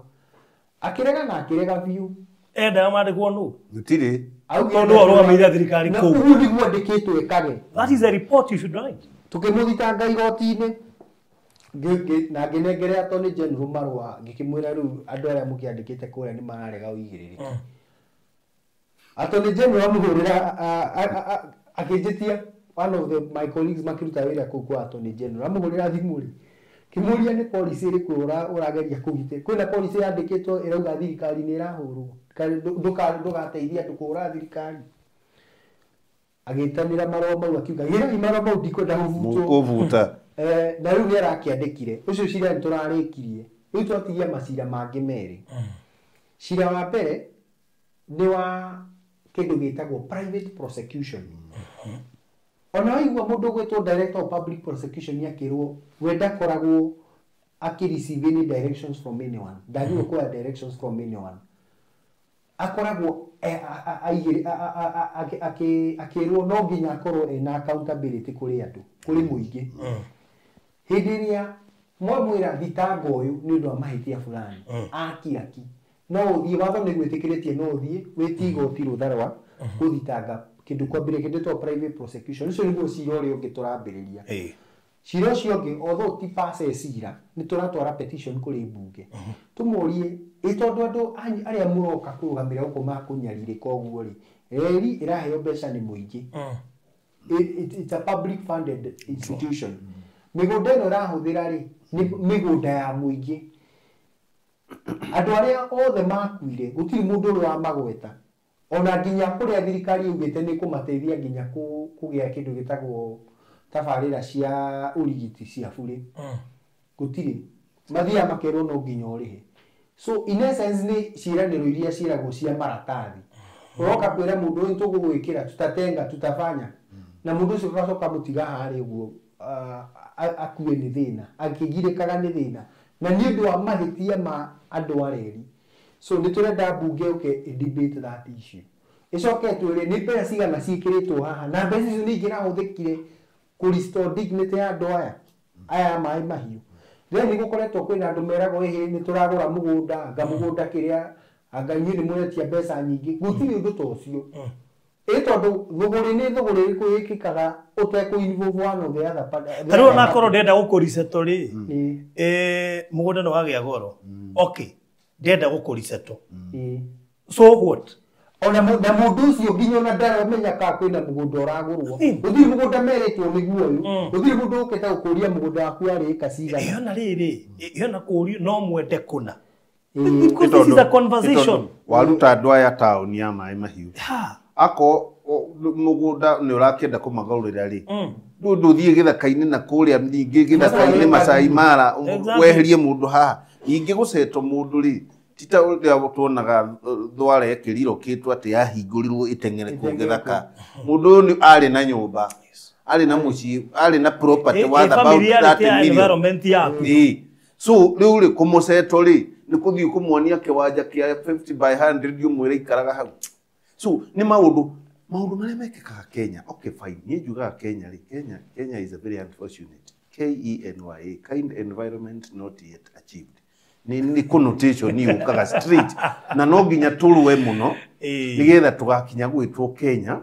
akĩrega na akĩrega biũ endaga mandĩkwo nũ gũtirĩ tondũ arũgamĩrĩire thirikari kũu ũguo nĩguo andĩkĩtwo ĩkage. That is a report you should write. Tũkĩmũthitanga igoti-inĩ na ngĩnengere attorney general marũa ngĩkĩmwĩra rĩu andũ arĩa mũkĩandĩkĩte kũrĩa nĩ mararega ũigĩrĩrĩki. Attorney general amũhũrĩra akĩnjĩtia one of my colleagues makĩruta wĩra kũu kwa attorney general amũhũrĩra thimũ rĩ kĩmũria nĩ policy ĩrĩkũ ũrageria kũgitĩra kwĩna policy yandĩkĩtwo ĩrauga thirikari nĩ ĩrahũrwo ndũgateithia andũ kũhũra thirikari. Agĩtanĩra marũa mau akiuga gĩrai marũa mau ndikwenda kũbuta na rĩu nĩ arakĩandĩkire ũcio cira nĩ tũrarĩkirie rĩu twatigia macira mangĩ merĩ. Cira wa mbere nĩ wa kĩndũ gĩtagwo private prosecution. Ona waigua mũndũ gwĩtwo director of public prosecution akĩrwo we ndakoragwo akĩreceive any directions from anyone ndagĩrĩirwo kuoya directions from anyone akoragwo akĩrwo no nginya akorwo ena accountability kũrĩ andũ kũrĩ mũingĩ. Hĩndĩ ĩrĩa mwamwĩra thitanga ũyũ nĩ ũndũ wa mahĩtia fulani akiaki no ũthiĩ watho nĩ gwĩtĩkĩrĩtie no ũthiĩ wĩtie igoti rũtha rwa gũthitanga kĩndũ kwambĩrĩria kĩndũ twa private prosecution ũcio nĩguo cira ũrĩa ũngĩ tũrambĩrĩria. Cira ũcio ũngĩ although ti passe cira nĩ tũratwara petition kũrĩ mbunge tũmũrie tondũ andũ arĩa mũroka kũrũgamĩrĩra gũkũ makũnyarirĩka ũguo rĩ reri ĩraheo mbeca nĩ mũingĩ. It's a public funded institution. Mĩgũnda ĩno ĩrahũthĩra rĩ nĩ mĩgũnda ya mũingĩ. Andũ arĩa othe makuire gũtirĩ mũndũ ũrĩa wa magweta ona nginya kũrĩa thirikari yugĩte nĩ kũmateithia nginya kũgĩa kĩndũ gĩtagwo tabarĩra cia ũrigiti cia bure gũtirĩ mathiaga makerwo no nginya ũrĩhe. So in essence nĩ ciĩranĩro iria ciĩragwo cia maratathi ũroka kwĩra mũndũ ũyũ tũgũgwĩkĩra tutatenga tutafanya na mũndũ ũcio ũgacoka mũtiga harĩ ũguo akue nĩ thĩna akĩgirĩkaga nĩ thĩna na nĩ ũndũ wa mahĩtia ma andũ areri. So nĩ tũrenda mbunge ũke debate that issue ĩcoke twĩre nĩ mbeca cigana ciĩkĩrĩtwo haha na mbeca icio nĩ ingĩrahũthĩkire kũ restore dignity ya andũ aya maĩ mahiũ. Then nĩ gũkoretwo kwĩna andũ meragwo nĩ tũragũra mũgũnda anga mũgũnda kĩrĩa anga inyuĩ nĩ mũretia mbeca nyingĩ gũtirĩ ũndũ ta ũcio. tondu thuguri ni thuguri kuikikaga utekuinvolve one of the other part. Taro na korwo ndenda gukuriseto ri mugunda no wagĩa goro. Okay. Ndenda gukuriseto. So what? Ona mundu ucio nginya ona ndaramenya ka kwina mugunda uragurwo. Uthiri mugunda meretwo niguo uyu. Uthiri mundu uketa gukuria mugunda waku ari kasiga. Yona riri, yona kurio no mwende kuna. Because this is a conversation. Waruta andu aya town ya Mai Mahiu. Ako mugunda ni urakenda kumagarurira ri. Nduthie githaka-ini na kuria ningi githaka-ini Masai Mara weherie mundu ha. Ingi guceto mundu ri. Tita uria tuonaga thware ekiriro kitu ati yahingurirwo itengere ku githaka. Mundu ni ari na nyumba. Ari na muci, ari na property worth about 30 million. So riu ri kumuceto ri ni kuthii kumuonia kiwanja kia 50 by 100 yumwire ikaraga hau. So ni maundu maria mekikaga Kenya. Okay fine. Ni njugaga Kenya ri Kenya is a very unfortunate. KENYA, kind environment not yet achieved. Ni connotation ni ukaga street na no nginya turuwe muno nigetha tugakinya gwitwo Kenya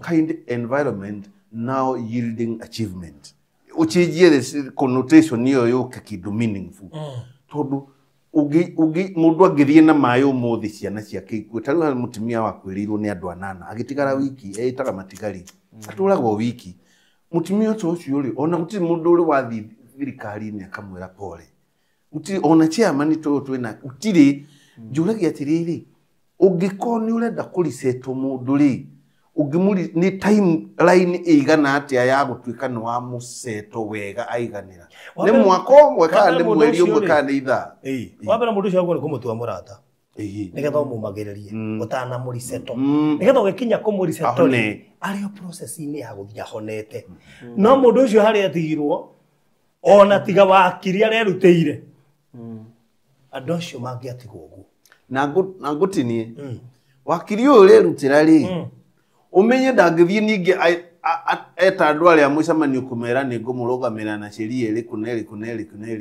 kind environment now yielding achievement. Uchijie the connotation niyo yoke kidu meaningful. Tondu ugi mundu agithie na mayo muthi ciana ciake ikue tariu hari mutumia wakwirirwo ni andu anana agitigara wiki etaga matigari aturagwo wiki mutumia ucio ri ona gutiri mundu uri wathi thirikari ni akamwira pole utiri ona chairman twina utiri njuragia atiriri ungikoni ni urenda kuriseto mundu ri ungimuri ni timeline igana atia ya gutwika no wa museto wega aiganira ni mwaka omwe kandi mweri omwe kandi itha wabera mundu ucio ni kumutua murata nigetha umumagiririe utana muriseto nigetha ugikinya kumuriseto ario process ni ya guthia honete no mundu ucio hari atigirwo ona tiga wakiri arerutire andu acio mangiatigwo uguo na ngutinie wakiri uyu urerutira ri umenye ndangithie ningi eta andu aria mucemanio kumera ni ngumurugamira na sheria iri kuneri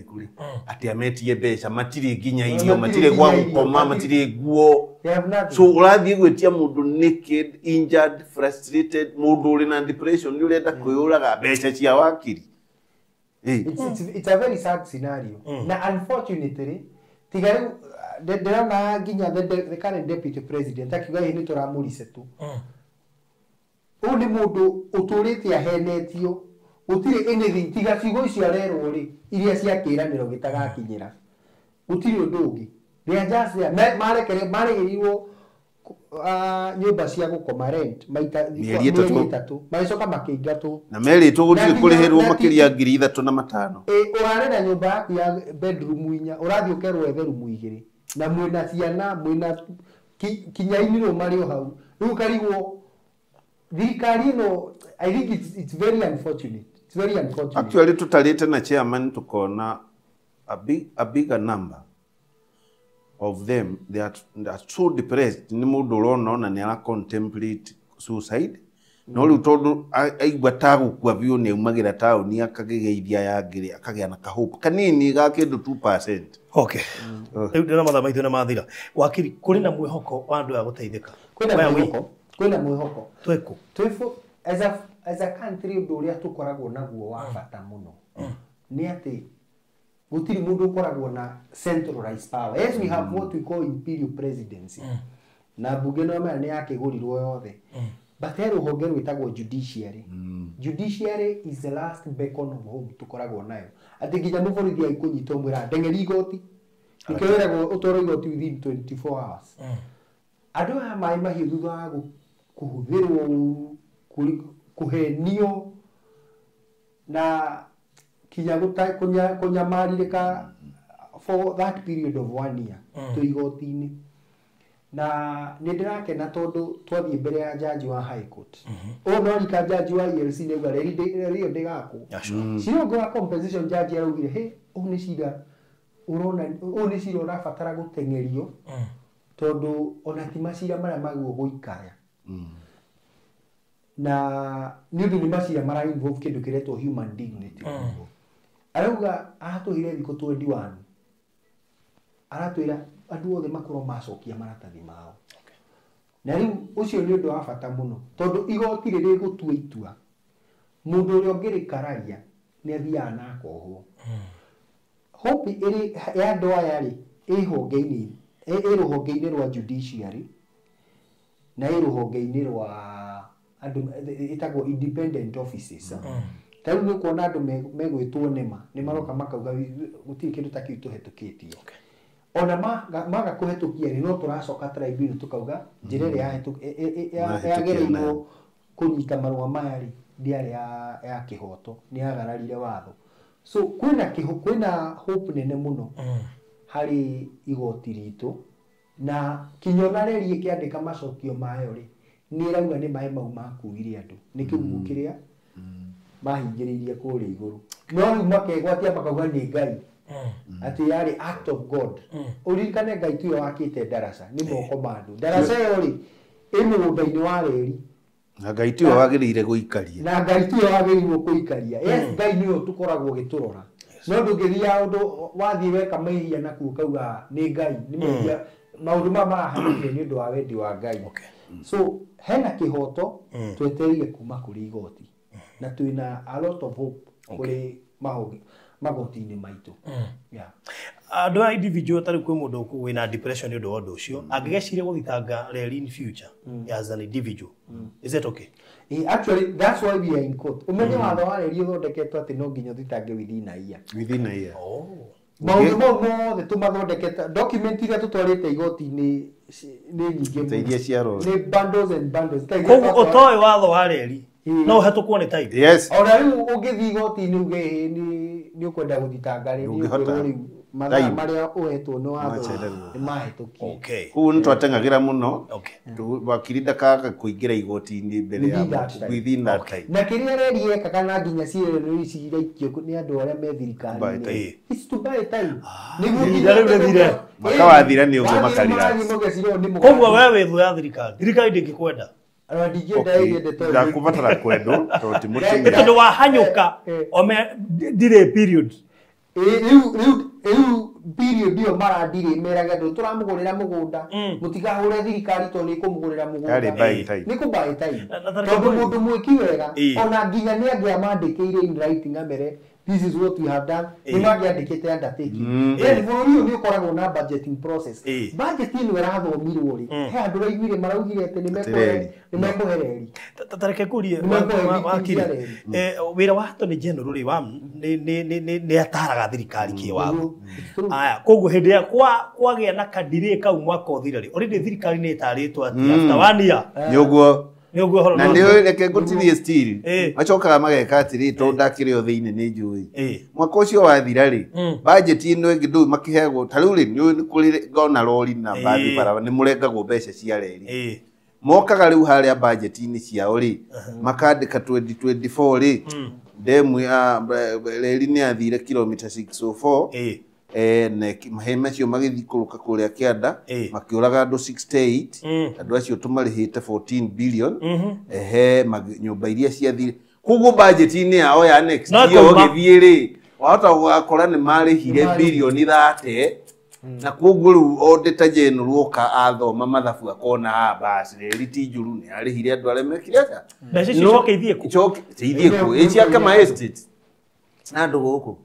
kuri ati ametie mbeca matiri nginya irio matiri gwa gukoma matiri guo so urathie gwetia mundu naked injured frustrated mundu uri na depression ni urenda kuyuraga mbeca cia wakiri. It's a very sad scenario. Na unfortunately tigari ndĩrona nginya the current deputy president akiuga ni turamurisetu. Uni mundu uturite ahenetio utire anything tiga cigo icio arerwo ri iria ciakiraniro gitagakinyira utire undu ungi ria just maregerirwo nyumba cia gukoma rent maita mieri 3 magicoka makĩingatwo na meritwo gutire kurihirwo makiria 3,500 urarenda nyumba yaku ya bedroom 4 urathii ukerwo etherumu 2 na mwina ciana mwina kinyaini no mario hau riu karigwo thirikari no. I think it's very unfortunate. It's very unfortunate. Actually tutalete na chairman tukona a bigger number of them they are so depressed ni mundu urona ni ara contemplate suicide no riu tondu aigwa tagu kwa vio ni umagira town ni akagegeithia ya ngiri akagea na kahope kanini ga kindu 2%. Okay. Ndina matha maitu na mathira wakiri kuri na mwihoko wa andu ya guteithika kwina mwihoko tweku as a country undu uria tukoragwo naguo wa bata muno ni ati gutiri mundu ukoragwo na centralized power. Yes, we have what we call imperial presidency na bunge no mena ni yakigurirwo yothe but here ruhonge rwitagwo judiciary. Judiciary is the last beacon of hope tukoragwo nayo ati nginya muborithi aikunyitwo mwira ndengeri igoti ikeragwo utoro igoti within 24 hours. Andu aya Mai Mahiu thutha wa kuhuthirwo kuhenio na kinya kunyamarika for that period of 1 year to igoti-ini na nindirakena tondu twathie mbere ya jaji wa high court no rika jaji wa ELC neuga rio ndigako sio ngwa compensation jaji araugire he ni cira urabatara gutengerio tondu ona ti macira maria maguo guikaya na ni undu ni macira mara involve kindu kiretwo human dignity. Arauga ahatuhire thiko 21 aratwira andu othe makorwo macokia maratathi mao na riu ucio ni undu wa bata muno tondu igoti riri gutua itua mundu uria ungirikararia ni athia na kohwo hope iri ya andu aya ri ihonge-ini ruhonge-ini rwa judiciary na ruhonge-ini rwa andu itagwo independent offices tariu ni kuona andu megwitwo ni maroka makauga gutiri kindu ta kiu tuhitukitie ona maga kuhitukia ri no turacoka tribunal tukauga njira iri yagereirwo kunyita marua maya ri ndiari ya kihoto ni agararire watho so kwina hope nene muno hari igoti ritu na kinyona reri ikiandika macokio mayo ri ni rauga ni mai mau makuire andu ni kiugo kiria mahingiririe kuri iguru no riu makegwatia makauga ni ngai ati yari act of God urikane ngai tu wakite darasa ni moko mandu darasa yo ri imugunda-ini wa reri na ngai tu wagirire guikaria na ngai tu wagirire guikaria yes ngai niyo tukoragwo giturora no ndungithia undu wathii weka maihia na kuuga ni ngai ni maihia maundu marahanire ni undu wa wendi wa ngai so hena kihoto twetereire kuma kuri igoti na twina a lot of hope kuri magoti-ini maitu andu a individual tari kwi mundu wina depression ndu wa undu ucio angigeciria guthitanga reri in future as an individual is that okay? Actually that's why we are in court umenye watho wa reri uthondeketwo ati no nginya thitange within a year maundu mothe tumathondekete document iria tutwarite igoti-ini ni nyingi teithia ciaro ni bundles and bundles koguo utoi watho wa reri no hetukwo ni time yes ona riu ungithi igoti-ini uge ni ukwenda guthitanga reri mathaa maria uhetwo no watho ni mahitukie okay kuu ni twateng'agira muno wakiri ndakaga kuingira igoti-ini mbere ya within that time na kiria reri eka kana nginya ciĩrĩro ici iraikio ni andu aria me thirikari-ini it's to buy time niguo nginya riu rithire makawathira ni uguo makarira koguo wewe withu ya thirikari ndingikwenda ndakubatara kwendo tondu mutumia tondu wahanyuka ome ndire period riu period iyo marandire meraga ndu turamugurira mugunda mutigahure thirikari to ni kumugurira mugunda ni kubai time tondu mundu mwiki wega ona nginya ni angiamandikire in writing amere this is what we have done ni magiandikite undertaking then bururi ni ukoragwo na budgeting process budgeting werathomirwo ri he andu raiguire maraugire ati ni mekohereri tareke kurie wakiri wira wa Attorney General ri wa ni ataraga thirikari ki watho aya koguo hindi ya kwagia na kadire kau mwaka uthira ri already thirikari ni itaritwo ati after 1 year niguo na ndio reke ngutirie still macokaga mageka atiri to ndakire o thiini ni njui mwaka ucio wathira ri budget ino ingi ndu makihegwo tariu ri ni kuri ngona lori na bathi bara ni murengagwo mbeca cia reri mokaga riu haria budget ini ciao ri makandika 2024 ri demu ya reri ni athire kilomita 604 ne mahema cio magithi kuruka kuria kianda makiuraga andu 68 andu acio tumarihite 14 billion nyumba iria ciathire kuguo budget ini yao ya next year githie ri wahota gukora ni marihire billion 30 na kuguo riu auditor general uka athoma mathabu akona basi reri ti njuru ni arihire andu aria mekire ata mbeca icio coke ithie ku ici akama estate na andu guku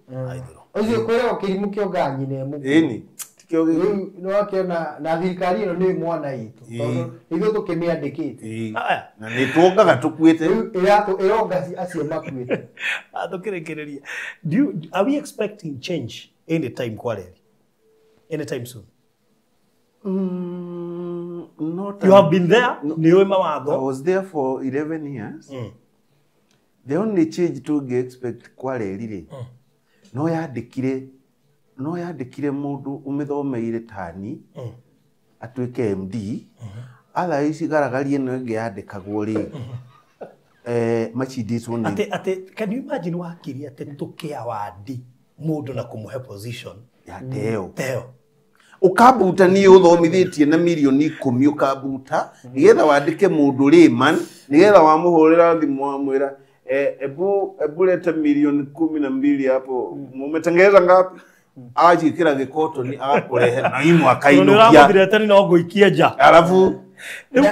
ucio kwera kirimu kio nganyine mu ini tikio no akiona na thirikari ino ni mwana itu tondu ithu tukimiandikite na ni tuongaga tukuite ironga acio makuite atukirekereria are we expecting change any time kwa reri anytime soon? Not you have been there niwe mawatho I was there for 11 years the only change to expect kwa reri ri no yandikire mundu umithomeire tani atuike MD otherwise garagarie no ingi yandikagwo ri machinditwo ni ate can you imagine wakiri ate tukia wadi mundu na kumuhe position ya teo ukabuta ni uthomithitie na milioni 10 ukabuta nigetha wandike mundu layman nigetha wamuhurira thimu wamwira ebu leta milioni 12 hapo mumetengeza ngapi aji kila gikoto ni akakurehe na imu akaingia ndio tani no goikia ja alafu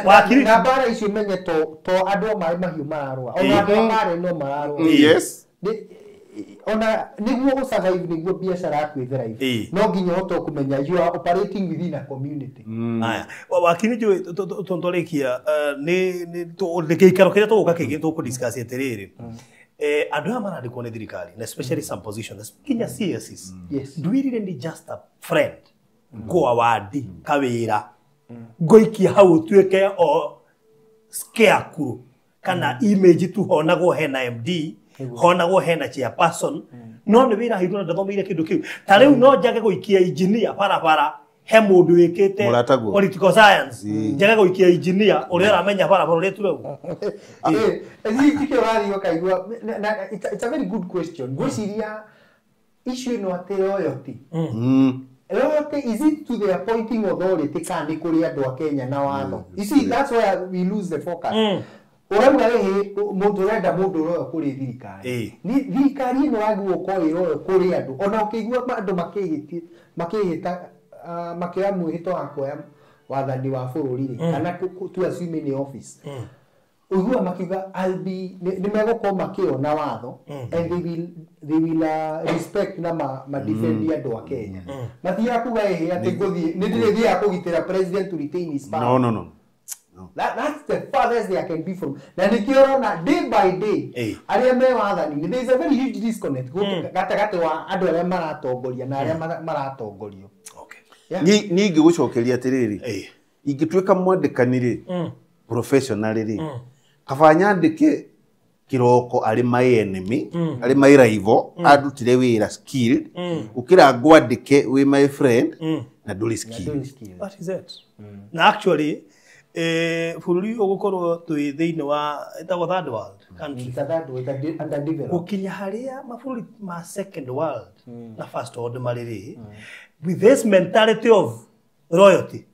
wakiri na bara icio menye to andũ marĩ mahiũ mararũa ona andũ marĩ no mararũa Yes. ona niguo ũsurvive niguo biacara yaku ĩthrive no nginya ũhote kũmenya you are operating within a community. Aya wakiri njũĩ tũntũrĩkia nĩ gĩikaro kĩrĩa tũgũka kĩngĩ tũkũdiscuss atĩrĩrĩ andũ aya marandĩkwo nĩ thirikari and especially some positions kinya CSs do we really need just a friend go awadi kawĩra ngoikia hau tuĩke o scarecrow kana image tu honagwo hena MD honagwo hena chairperson no nĩ wĩra hitu na ndathomeire kĩndũ kĩu ta rĩu no njage gũikia engineer barabara he mũndũ wĩkĩte political science njage gũikia engineer ũrĩa aramenya barabara ũrĩa turau it's a very good question gwĩciria issue ĩno atĩ loyalty loyalty is it to the appointing authority kana nĩ kũrĩ andũ a Kenya na watho you see that's where we lose the focus urauga rĩhĩ mũndũ ũrenda mũndũ ũrĩa kũrĩ thirikari ni thirikari ĩno yagwo kũrĩ kũrĩ andũ ona ũkĩigua andũ makĩhĩta makĩoya mwĩhĩto wa kuoya wathani wa bũrũri kana tu assume in office uigua makiuga nĩ megũkorwo makĩona watho and they will respect na ma defend andũ a Kenya mathiaga kuga atĩ ngũthiĩ nĩ ndĩrĩthiaga kũgitĩra president to retain his power no that's the farthest they can be from na nikiona day by day arĩa me wathani there is a very huge disconnect gatagatĩ wa andũ arĩa maratongoria na arĩa maratongorio ni ingĩgũcokeria atĩrĩrĩ ingĩtuĩka mwandĩkani professionally kaba nyandĩke kiroko arĩ my enemy arĩ my rival adutire wĩra skilled ukira ngwandĩke we my friend na ndũrĩ skilled. That is it. Na actually bũrũri ũgũkorwo twĩ thĩinĩ wa etagwo third world country gũkinya harĩa mabũrũri ma second world na first world marĩ with this mentality of royalty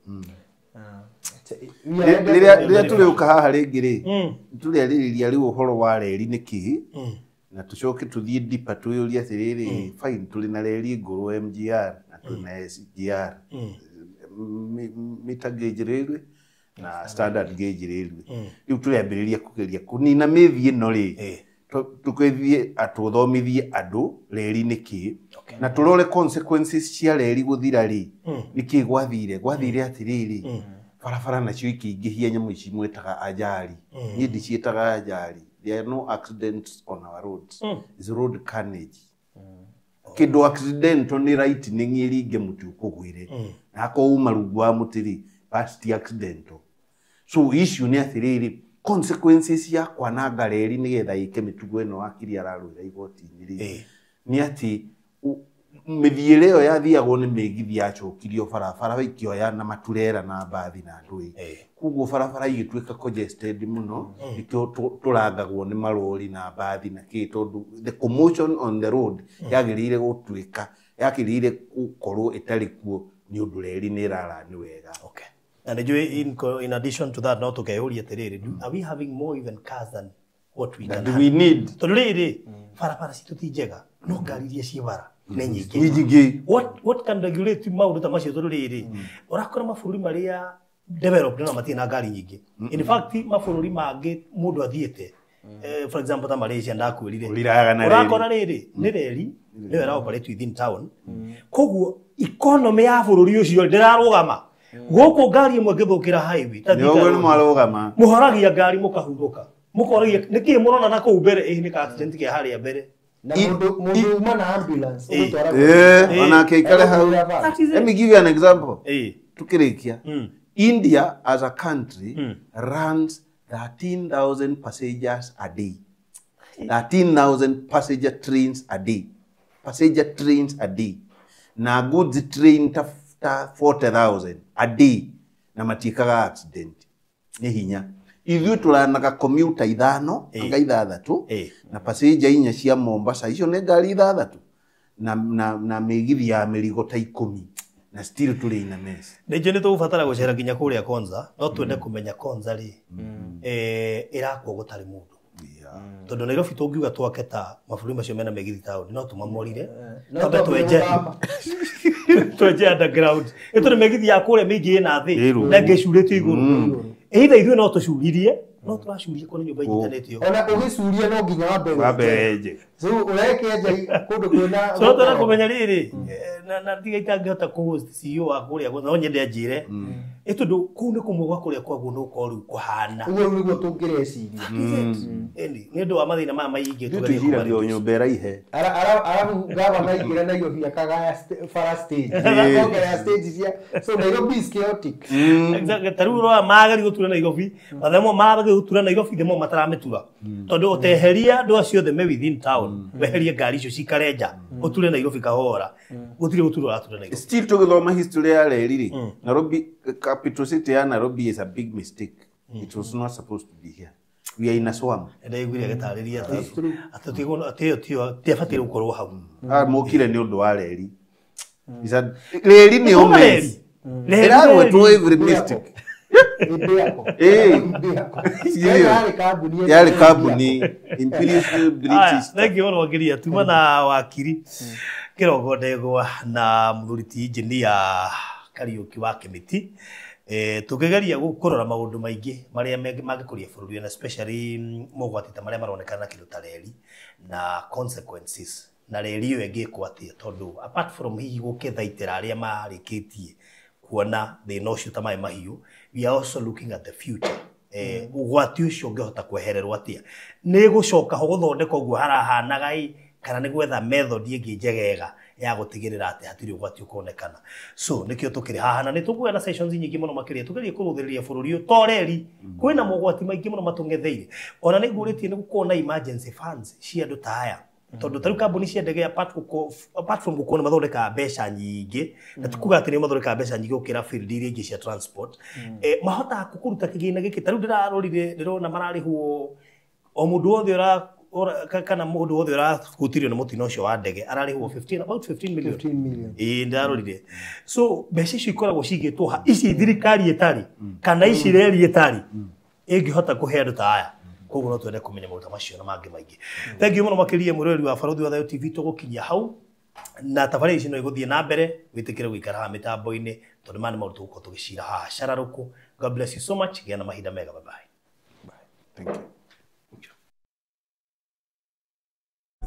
rĩrĩa tũrĩũka haha rĩngĩ tũrĩarĩrĩria rĩu ũhoro wa reri nĩkĩ na tũcoke tũthiĩ deeper twĩyũrie atĩrĩrĩ fine tũrĩ na reri ngũrũ MGR na tũrĩ na SGR meter gauge railway na standard gauge railway rĩu tũrĩambĩrĩria kũgeria kũnina mĩthii ĩno rĩ tũkwĩthie atũthomithie andũ reri nĩkĩ na tũrore consequences cia reri gũthira rĩ nĩkĩ gwathire atĩrĩrĩ barabara nacio ikĩingĩhia nyamũ ici mwĩtaga ajali niĩ ndiciĩtaga ajali there are no accidents on our roads is road carnage kĩndũ accident nĩ lightning ĩringe mũtĩ ũkũgwĩre na akauma rungu wa mũtĩ rĩ but ti accident so issue nĩ atĩrĩrĩ consequences ya kwananga reri nĩgetha ĩke mĩtugo ĩno akiri ararũĩra igoti-inĩ rĩ nĩ atĩ mĩthiĩre ĩyo yathiagwo nĩ mĩgithi yacokirio barabara ikĩoya na maturera na mbathi na andũ koguo barabara igĩtuĩka congested mũno nĩkĩo tũrangagwo nĩ marori na mbathi na kĩ tondũ the commotion on the road yagĩrĩire gũkorwo ĩtarĩ kuo nĩ ũndũ reri nĩ ĩrarani wega. And in addition to that, not okay, are we having more even cars than what we can we need? Today, farapara situ tijega, no gari ya shivara. Nenye. What can regulate maundu tamasha today? Orakora mafururi maria develop na matina gari nyingi. In fact, mafururi mage mudu athiete. For example, ta Malaysia ndakwirire. Orakora riri, ni reri, ni wera operate within town. Koguo economy ya fururi ucio ndirarugama. Goko gari imwe ngithukira highway nĩguo nĩ marũgama muhoragia gari mukahurũka mukoragia niki murona na kuu mbere ni ka accident kia haria mbere na mundu uma na ambulance utwara ona keikare hau. Let me give you an example tukirikia India as a country runs 13,000 passengers a day 13,000 passenger trains a day na goods train 40,000 a day na matikaga accident ni hinya ithuĩ tũranaga commuter ithano anga ithathatũ na passenger inya cia Mombasa icio nĩ ngari ithathatũ na mĩgithi ya mĩrigo ta 10 na still tũrĩ ina mess. Nĩnjũ nĩ tũgũbatara gũcera nginya kũrĩa Konza no twende kũmenya Konza rĩ ĩrakwo gũtarĩ mũndũ tondũ Nairobi tũngiuga twake ta mabũrũri macio mena mĩgithi town no tũmamorire twambe twenje twenje underground eto megithi ya kure mingi na thi Iru. na ngecurite iguru eitha ithuĩ no tũcuririe no tũracuria kone nyũmba inyitanĩte yo ona ũgĩcuria no nginya Wambe enje. so ũrekenja kũndũ kwĩna so tũra kũmenya rĩrĩ na tiga itangĩhota kũ-host CEO wa kũrĩa no nyende anjĩre tondũ kũu nĩ kũmwe gwa kũrĩa kwaguo no ũkorwo rĩu kũhana ũguo nĩguo tũngĩreciria nĩ ũndũ wa mathĩna maya maingĩ Tũtwĩciragia nyũmba ĩraihe. arabu gavana aingĩra Nairobi akaga bara stage akaongerera stage cia so Nairobi is chaotic tarĩu ũrora mageri gũtura Nairobi mathemo mageri gũtura Nairobi themo mataramĩtura tondũ ũteheria andũ acio othe me within town weherie ngari icio cikare nja ũture Nairobi kahora gũtirĩ gũtura ũratura Nairobi Still tũgĩthoma history ya reri Nairobi, capital city ya Nairobi is a big mistake. It was not supposed to be here. We are in a swamp. ndaiguire agĩtarĩria atĩ tĩo tĩabatiĩ gũkorwo hau Mokire nĩ ũndũ wa reri. Reri nĩ omezi. Ĩragwetwo every mistake. Yarĩ kambuni Imperial British. thengi mũno ngĩria tuma na wakiri kĩrogo ndegwa na mũthuriti engineer Kariuki wa Kĩmĩtĩ tũkĩgeria kũrora maũndũ maingĩ marĩa mangĩkũria bũrũri and especially mogwati ta marĩa maronekana na kĩndũ ta reri na consequences na reri ĩyo ĩngĩkwo atĩa tondũ apart from hihi gũkĩthaitĩra arĩa marĩkĩtie kuona thĩna ũcio ta maĩ mahiũ we are also looking at the future ũgwati ũcio ũngĩhota kwehererwo atĩa nĩ gũcoka ho gũthondeka ũguo harahanaga kana nĩ gwetha method ĩngĩ njegega ya gũtigĩrĩra atĩ hatirĩ ũgwati ũkonekana so nĩkĩo tũkĩrĩ haha na nĩ tũkuoya na sessions nyingĩ mũno makĩria tũgerie kũrũthĩrĩria bũrũri ũyũ toreri kwĩna mogwati maingĩ mũno matũng'etheire ona nĩ ngũrĩtie nĩ gũkorwo na emergency funds cia andũ ta aya tondũ tarĩu kambuni cia ndege apart from gũkorwo nĩ mathondekaga mbeca nyingĩ na tikuga atĩ nĩ mathondekaga mbeca nyingĩ gũkĩra field iria ingĩ cia transport mahotaga kũruta kĩgĩna gĩkĩ tarĩu ndĩrarorire ndĩrona mararĩhwo o mũndũ wothe kana mũndũ wothe ũrahutirio nĩ mũtino ũcio wa ndege ararĩhwo about 15 million ndarorire so mbeca icio ikoragwo cigĩtwo ha ici thirikari ĩtarĩ kana ici reri ĩtarĩ ĩngĩhota kũhe andũ ta aya koguo no twende kũmenya maũndũ macio na mangĩ maingĩ thengiũ mũno makĩria mũrori wa Barũthi wa Thayũ TV tũgũkinyia hau na tabarĩra ici no igũthiĩ na mbere wĩtĩkĩre gũikara haha mĩtambo-inĩ tondũ maya nĩ maũndũ tũgũkorwo tũgĩcira haha cararũkũ. God bless you so much. Gĩa na mahinda mega. Bye bye. Thank you.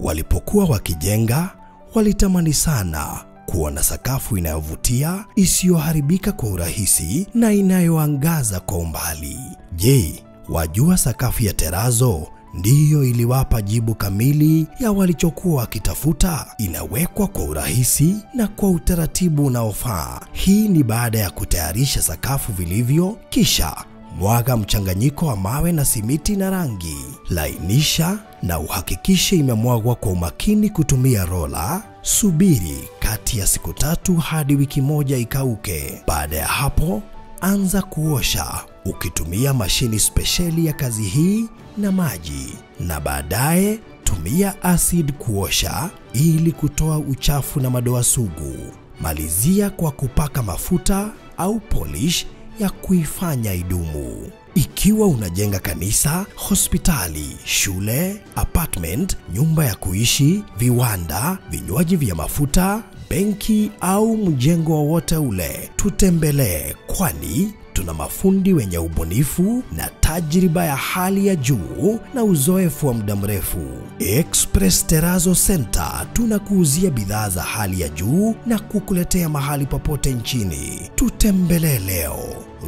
Walipokuwa wakijenga, walitamani sana kuona sakafu inayovutia, isiyoharibika kwa urahisi na inayoangaza kwa umbali. Je, wajua sakafu ya Terazo ndiyo iliwapa jibu kamili ya walichokuwa wakitafuta? Inawekwa kwa urahisi na kwa utaratibu unaofaa. Hii ni baada ya kutayarisha sakafu vilivyo, kisha mwaga mchanganyiko wa mawe na simiti na rangi. Lainisha na uhakikishe imemwagwa kwa umakini kutumia rola. Subiri kati ya siku 3 hadi wiki 1 ikauke. Baada ya hapo, anza kuosha ukitumia mashini spesheli ya kazi hii na maji, na baadaye tumia acid kuosha ili kutoa uchafu na madoa sugu. Malizia kwa kupaka mafuta au polish ya kuifanya idumu. Ikiwa unajenga kanisa, hospitali, shule, apartment, nyumba ya kuishi, viwanda, vinywaji vya mafuta, benki au mjengo wowote ule, tutembelee, kwani tuna mafundi wenye ubunifu na tajriba ya hali ya juu na uzoefu wa muda mrefu. Express Terazo Center tunakuuzia bidhaa za hali ya juu na kukuletea mahali popote nchini. Tutembelee leo,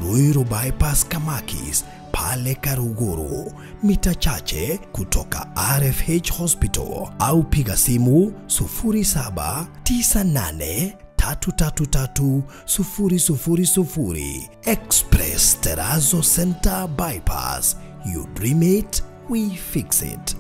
Ruiru Bypass Kamakis, pale Karuguru, mita chache kutoka RFH Hospital, au piga simu 0798333000. Express Terazo Center Bypass. You dream it, we fix it.